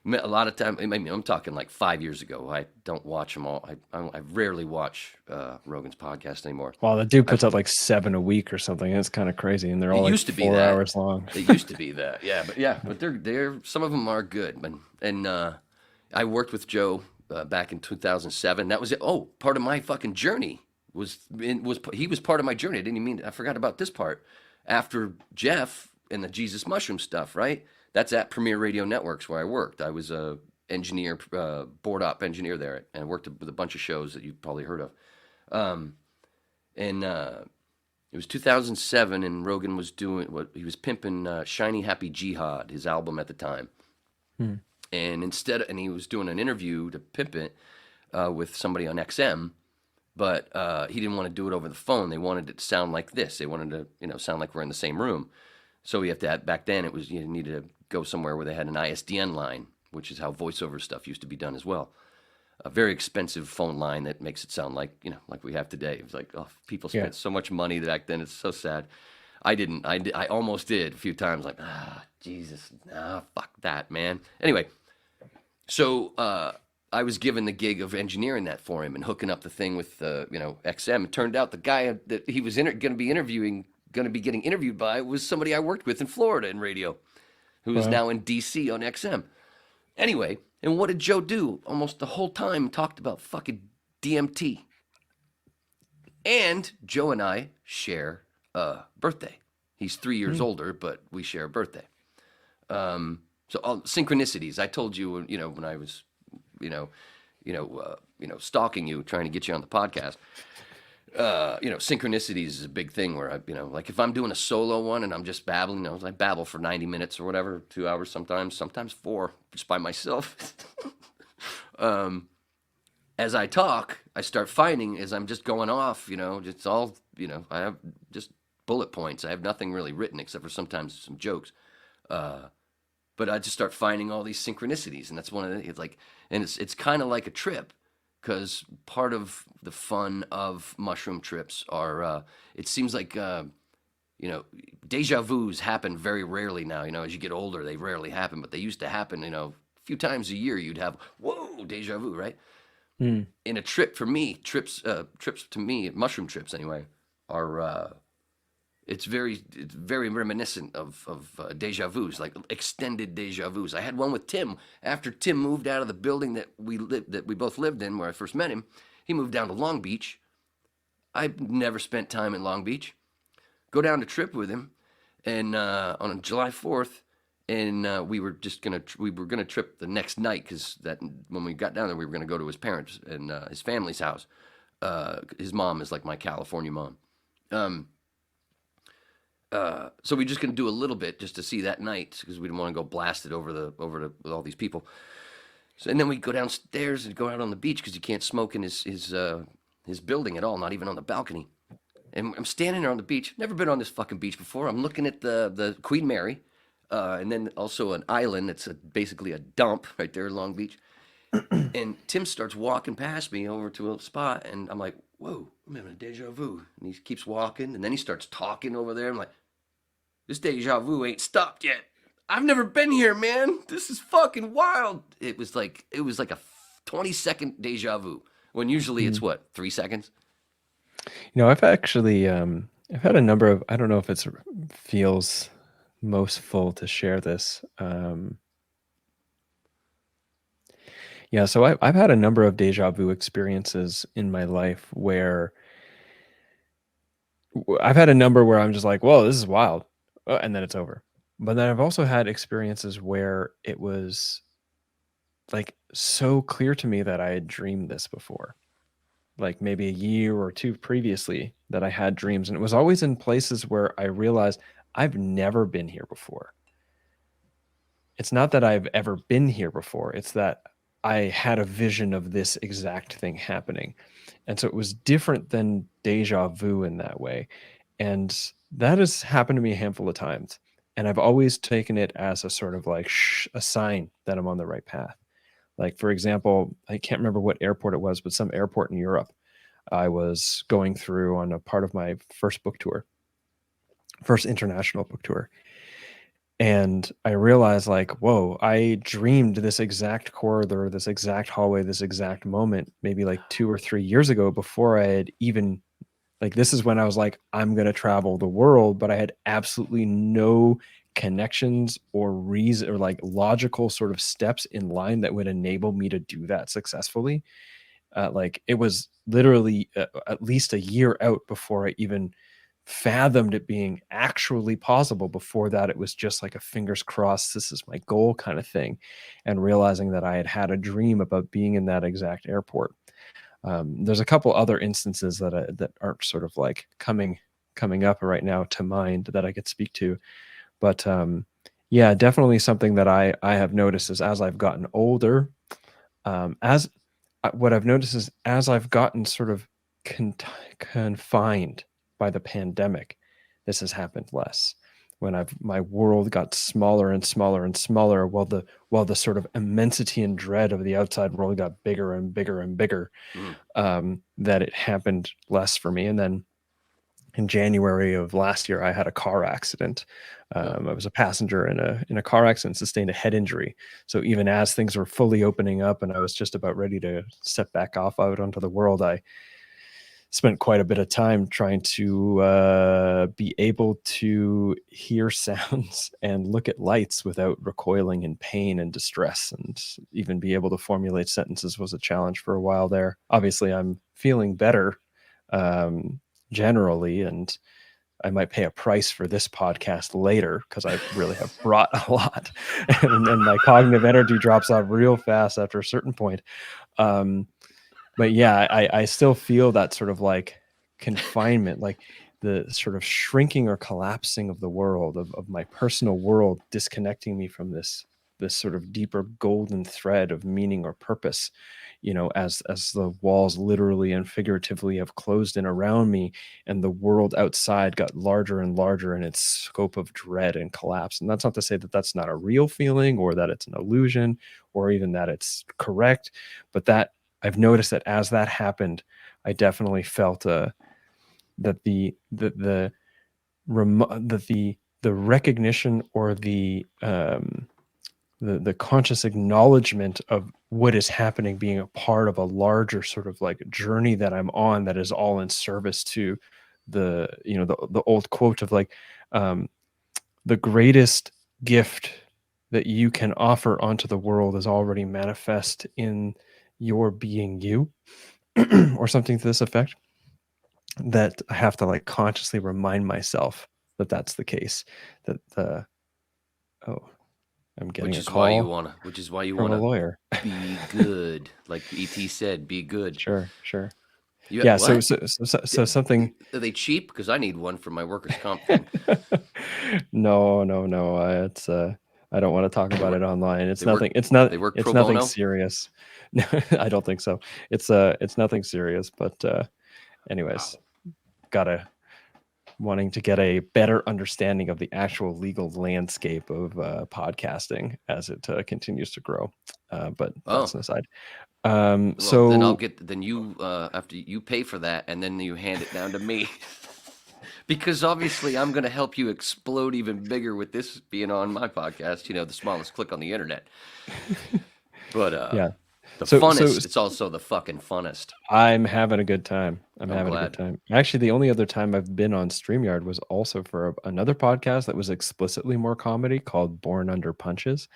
a lot of time, I'm talking like 5 years ago. I don't watch them all. I rarely watch Rogan's podcast anymore. Well, the dude puts out like 7 a week or something. It's kind of crazy, and they're all like 4 hours long. It used to be that, yeah. But they're some of them are good. And I worked with Joe back in 2007. That was it. Oh, part of my fucking journey he was part of my journey. I forgot about this part. After Jeff and the Jesus mushroom stuff, right? That's at Premier Radio Networks where I worked. I was a engineer, board op engineer there, and worked with a bunch of shows that you've probably heard of. It was 2007, and Rogan was he was pimping Shiny Happy Jihad, his album at the time. And he was doing an interview to pimp it with somebody on XM, but he didn't want to do it over the phone. They wanted it to sound like this. They wanted to, sound like we're in the same room. So we have to have, back then it was, you needed to go somewhere where they had an ISDN line, which is how voiceover stuff used to be done as well. A very expensive phone line that makes it sound like, like we have today. It was like, oh, people spent so much money back then. It's so sad. I didn't. I almost did a few times. Like, Jesus, fuck that, man. Anyway, so I was given the gig of engineering that for him and hooking up the thing with, XM. It turned out the guy that he was going to be getting interviewed by was somebody I worked with in Florida in radio, who is now in DC on XM. Anyway, and what did Joe do? Almost the whole time talked about fucking DMT. And Joe and I share a birthday. He's 3 years older, but we share a birthday. So all synchronicities. I told you, when I was, stalking you, trying to get you on the podcast. Synchronicities is a big thing where like if I'm doing a solo one and I'm just babbling, I babble for 90 minutes or whatever, 2 hours sometimes 4, just by myself. As I talk, I start finding as I'm just going off, it's all, I have just bullet points. I have nothing really written except for sometimes some jokes. But I just start finding all these synchronicities, and that's one of the, it's kind of like a trip. Because part of the fun of mushroom trips are, it seems like, deja vus happen very rarely now. As you get older, they rarely happen, but they used to happen, a few times a year. You'd have, whoa, deja vu, right? In a trip, for me, trips to me, mushroom trips anyway, are, it's very reminiscent of deja vus, like extended deja vus. I had one with Tim after Tim moved out of the building that we both lived in, where I first met him. He moved down to Long Beach. I've never spent time in Long Beach. Go down to trip with him, and on July 4th, and we were gonna trip the next night because that when we got down there, we were gonna go to his parents and his family's house. His mom is like my California mom. So we're just gonna do a little bit just to see that night because we didn't want to go blast it over with all these people. So and then we go downstairs and go out on the beach because you can't smoke in his building at all, not even on the balcony. And I'm standing there on the beach. Never been on this fucking beach before. I'm looking at the Queen Mary, and then also an island that's basically a dump right there in Long Beach. And Tim starts walking past me over to a spot, and I'm like, whoa, I'm having a deja vu. And he keeps walking, and then he starts talking over there. I'm like, this deja vu ain't stopped yet. I've never been here, man. This is fucking wild. It was like a 20-second deja vu, when usually it's 3 seconds? I've actually, I've had a number of, I don't know if it feels most full to share this. So I've had a number of deja vu experiences in my life where I've had a number where I'm just like, whoa, this is wild. And then it's over. But then I've also had experiences where it was like so clear to me that I had dreamed this before. Like maybe a year or two previously that I had dreams. And it was always in places where I realized I've never been here before. It's not that I've ever been here before. It's that I had a vision of this exact thing happening. And so it was different than deja vu in that way. And that has happened to me a handful of times. And I've always taken it as a sort of like a sign that I'm on the right path. Like, for example, I can't remember what airport it was, but some airport in Europe I was going through on a part of my first international book tour. And I realized like, whoa, I dreamed this exact corridor, this exact hallway, this exact moment, maybe like 2 or 3 years ago before I had even, like, this is when I was like, I'm going to travel the world, but I had absolutely no connections or reason or like logical sort of steps in line that would enable me to do that successfully. Like it was literally at least a year out before I even fathomed it being actually possible. Before that, it was just like a fingers crossed, this is my goal kind of thing. And realizing that I had a dream about being in that exact airport. There's a couple other instances that aren't sort of like coming up right now to mind that I could speak to. But yeah, definitely something that I have noticed is as I've gotten older, what I've noticed is as I've gotten sort of confined by the pandemic, this has happened less. When my world got smaller and smaller and smaller, while the sort of immensity and dread of the outside world got bigger and bigger and bigger, that it happened less for me. And then in January of last year, I had a car accident. I was a passenger in a car accident, sustained a head injury. So even as things were fully opening up and I was just about ready to step back off out onto the world, I spent quite a bit of time trying to be able to hear sounds and look at lights without recoiling in pain and distress, and even be able to formulate sentences was a challenge for a while there. Obviously, I'm feeling better generally, and I might pay a price for this podcast later because I really have brought a lot, and then my cognitive energy drops off real fast after a certain point. But yeah, I still feel that sort of like confinement, like the sort of shrinking or collapsing of the world, of my personal world, disconnecting me from this sort of deeper golden thread of meaning or purpose, as the walls literally and figuratively have closed in around me, and the world outside got larger and larger in its scope of dread and collapse. And that's not to say that that's not a real feeling, or that it's an illusion, or even that it's correct, but that I've noticed that as that happened, I definitely felt that the recognition, or the conscious acknowledgement of what is happening being a part of a larger sort of like journey that I'm on, that is all in service to the old quote of like, the greatest gift that you can offer onto the world is already manifest in your being you, or something to this effect. That I have to like consciously remind myself that that's the case. That I'm getting which a is call why you from a wanna lawyer. be good, like ET said, be good. Sure. Yeah. So What? something. Are they cheap? Because I need one for my workers' comp thing. No. It's I don't want to talk about it online. It's They work- nothing. It's not. they work It's pro nothing bono? serious. No, I don't think so. It's nothing serious. But anyways, gotta wanting to get a better understanding of the actual legal landscape of podcasting as it continues to grow. But that's an aside. Well, So then you after you pay for that, and then you hand it down to me. Because obviously I'm going to help you explode even bigger with this being on my podcast, the smallest click on the internet. But yeah, the So- funnest, so- it's also the fucking funnest. I'm having a good time. I'm having a glad. good time. Actually, the only other time I've been on StreamYard was also for another podcast that was explicitly more comedy, called Born Under Punches.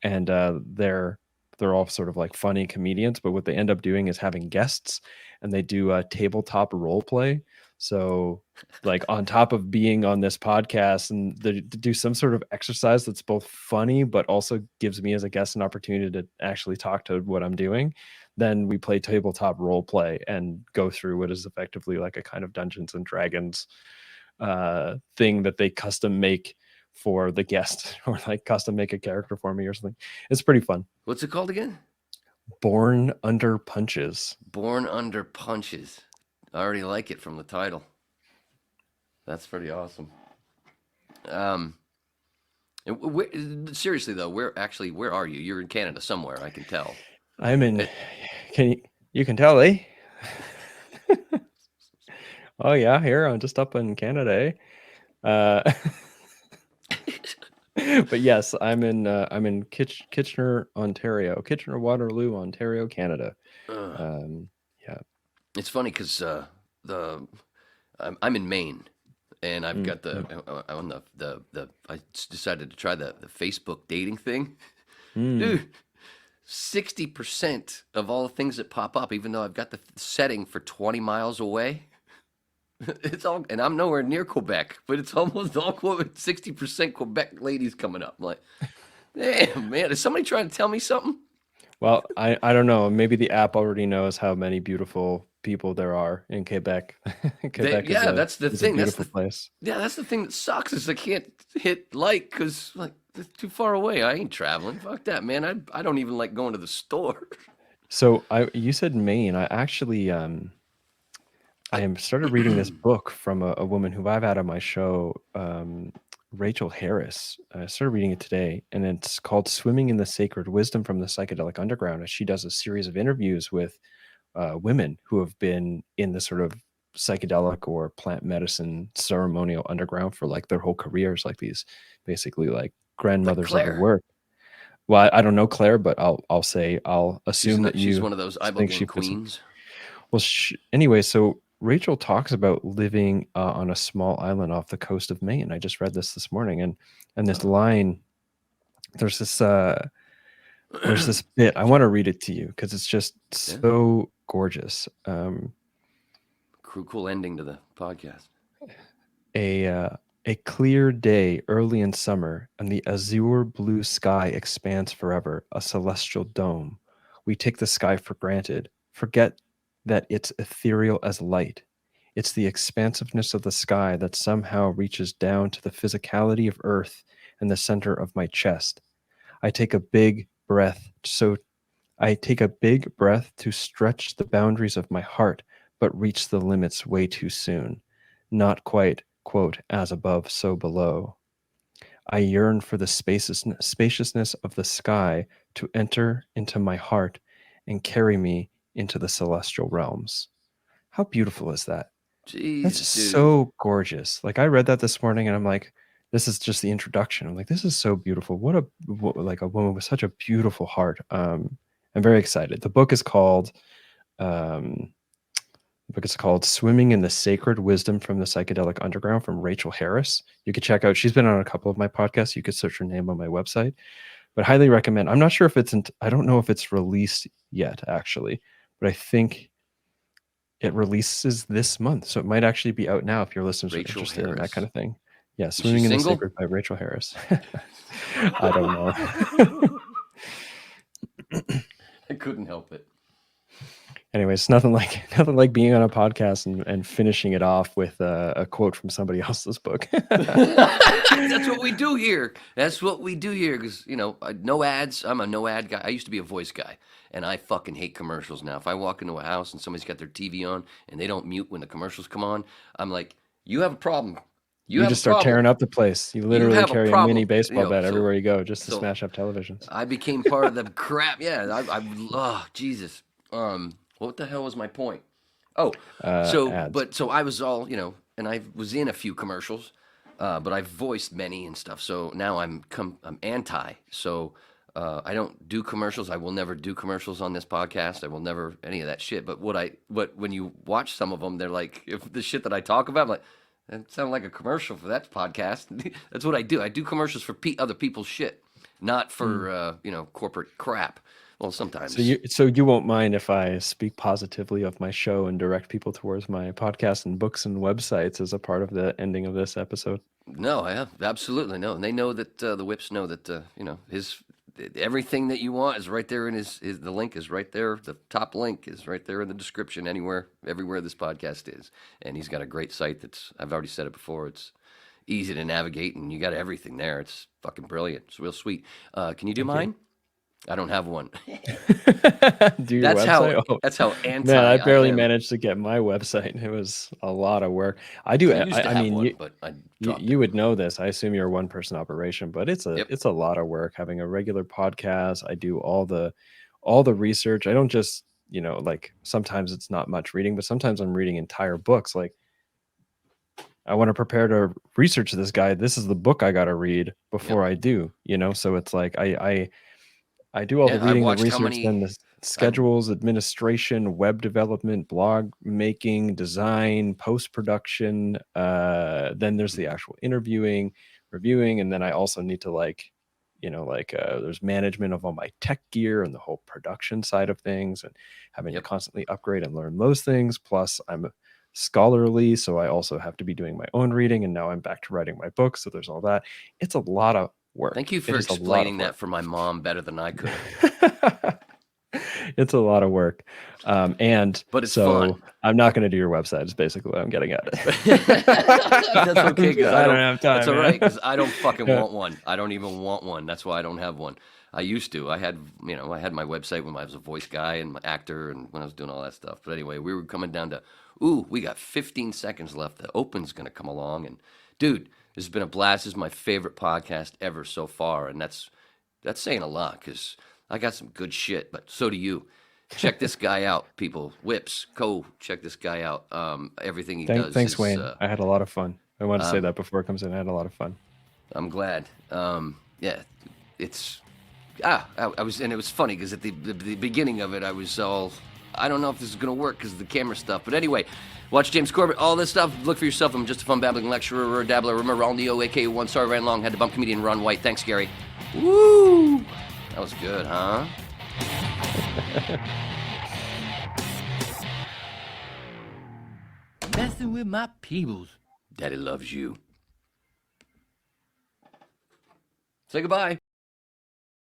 And they're all sort of like funny comedians, but what they end up doing is having guests, and they do a tabletop role play. So like on top of being on this podcast, and they do some sort of exercise that's both funny but also gives me as a guest an opportunity to actually talk to what I'm doing. Then we play tabletop role play and go through what is effectively like a kind of Dungeons and Dragons thing that they custom make for the guest, or like custom make a character for me or something. It's pretty fun. What's it called again? Born Under Punches. Born Under Punches. I already like it from the title. That's pretty awesome. Seriously though, where are you? You're in Canada somewhere, I can tell. I'm in. You can tell, eh? Oh yeah, here I'm just up in Canada, eh? But yes, I'm in Kitchener, Ontario, Kitchener-Waterloo, Ontario, Canada. Yeah. It's funny because I'm in Maine, and I've got I decided to try the Facebook dating thing. Dude, 60% of all the things that pop up, even though I've got the setting for 20 miles away, it's all, and I'm nowhere near Quebec, but it's almost all 60% Quebec ladies coming up. I'm like, damn, man, is somebody trying to tell me something? Well, I don't know. Maybe the app already knows how many beautiful people there are in Quebec. Quebec that's the is thing. a beautiful place. Yeah, that's the thing that sucks is I can't hit like because like it's too far away. I ain't traveling. Fuck that, man. I don't even like going to the store. So you said Maine. I actually I started reading this book from a woman who I've had on my show, Rachel Harris. I started reading it today, and it's called Swimming in the Sacred Wisdom from the Psychedelic Underground. And she does a series of interviews with women who have been in the sort of psychedelic or plant medicine ceremonial underground for like their whole careers, like these basically like grandmothers of the work. Well, I don't know Claire, but I'll assume that she's one of those Ibogaine queens. Well, anyway, so Rachel talks about living on a small island off the coast of Maine. I just read this morning, and this line, there's this bit. I want to read it to you because it's just so gorgeous. Cool ending to the podcast. A clear day early in summer, and the azure blue sky expands forever, a celestial dome. We take the sky for granted, forget that it's ethereal as light. It's the expansiveness of the sky that somehow reaches down to the physicality of Earth in the center of my chest. I take a big breath to stretch the boundaries of my heart, but reach the limits way too soon. Not quite, quote, as above, so below. I yearn for the spaciousness of the sky to enter into my heart and carry me into the celestial realms. How beautiful is that? Jeez, that's dude. So gorgeous. Like, I read that this morning and I'm like, this is just the introduction. I'm like, this is so beautiful. What a woman with such a beautiful heart. I'm very excited. The book is called Swimming in the Sacred Wisdom from the Psychedelic Underground from Rachel Harris. You could check out, she's been on a couple of my podcasts. You could search her name on my website, but highly recommend. I'm not sure if I don't know if it's released yet, actually, but I think it releases this month. So it might actually be out now if your listeners are interested in that kind of thing. Yeah, Swimming in the Sacred by Rachel Harris. I don't know. I couldn't help it. Anyways, nothing like being on a podcast and finishing it off with a quote from somebody else's book. That's what we do here. Because, no ads. I'm a no ad guy. I used to be a voice guy, and I fucking hate commercials now. If I walk into a house and somebody's got their TV on and they don't mute when the commercials come on, I'm like, you have a problem. You just start tearing up the place. You literally carry a mini baseball bat everywhere you go just to smash up televisions. I became part of the crap. Yeah, Jesus. What the hell was my point? Oh, ads. So I was all, and I was in a few commercials, but I've voiced many and stuff. So now I'm anti. So I don't do commercials. I will never do commercials on this podcast. I will never any of that shit. But when you watch some of them, they're like, if the shit that I talk about, I'm like, that sounds like a commercial for that podcast. That's what I do. I do commercials for other people's shit, not for corporate crap. Well, sometimes. So you won't mind if I speak positively of my show and direct people towards my podcast and books and websites as a part of the ending of this episode? No, I have absolutely no. And they know that the Whips know that his everything that you want is right there in his the link is right there. The top link is right there in the description everywhere this podcast is. And he's got a great site I've already said it before. It's easy to navigate and you got everything there. It's fucking brilliant. It's real sweet. Can you do mine? I don't have one. Do your website? That's how anti. Man, I barely managed to get my website. It was a lot of work. I do. You would know this. I assume you're a one-person operation, but it's a lot of work having a regular podcast. I do all the research. I don't just like sometimes it's not much reading, but sometimes I'm reading entire books. Like I want to prepare to research this guy. This is the book I got to read before I do. So it's like I do all the reading, the research, then the schedules, administration, web development, blog making, design, post-production. Then there's the actual interviewing, reviewing. And then I also need to there's management of all my tech gear and the whole production side of things and having to constantly upgrade and learn those things. Plus I'm scholarly, so I also have to be doing my own reading. And now I'm back to writing my book. So there's all that. It's a lot of work. Thank you for explaining that for my mom better than I could. It's a lot of work. But it's fun. I'm not going to do your website is basically what I'm getting at. That's okay. I don't have time. That's all right because I don't fucking want one. I don't even want one. That's why I don't have one. I used to. I had my website when I was a voice guy and my actor and when I was doing all that stuff. But anyway, we were coming down to, we got 15 seconds left. The open's going to come along. And dude, this has been a blast. This is my favorite podcast ever so far. And that's saying a lot because I got some good shit, but so do you. Check this guy out, people. Whips, go check this guy out. Everything he does. Thanks, is, Wayne. I had a lot of fun. I wanted to say that before it comes in. I had a lot of fun. I'm glad. Yeah, it's I was, and it was funny because at the beginning of it, I was all, I don't know if this is gonna work because of the camera stuff. But anyway, watch James Corbett, all this stuff. Look for yourself. I'm just a fun babbling lecturer or a dabbler. Remember, all Neo, aka One Star Ran Long, had to bump comedian Ron White. Thanks, Gary. Woo! That was good, huh? Messing with my peebles. Daddy loves you. Say goodbye.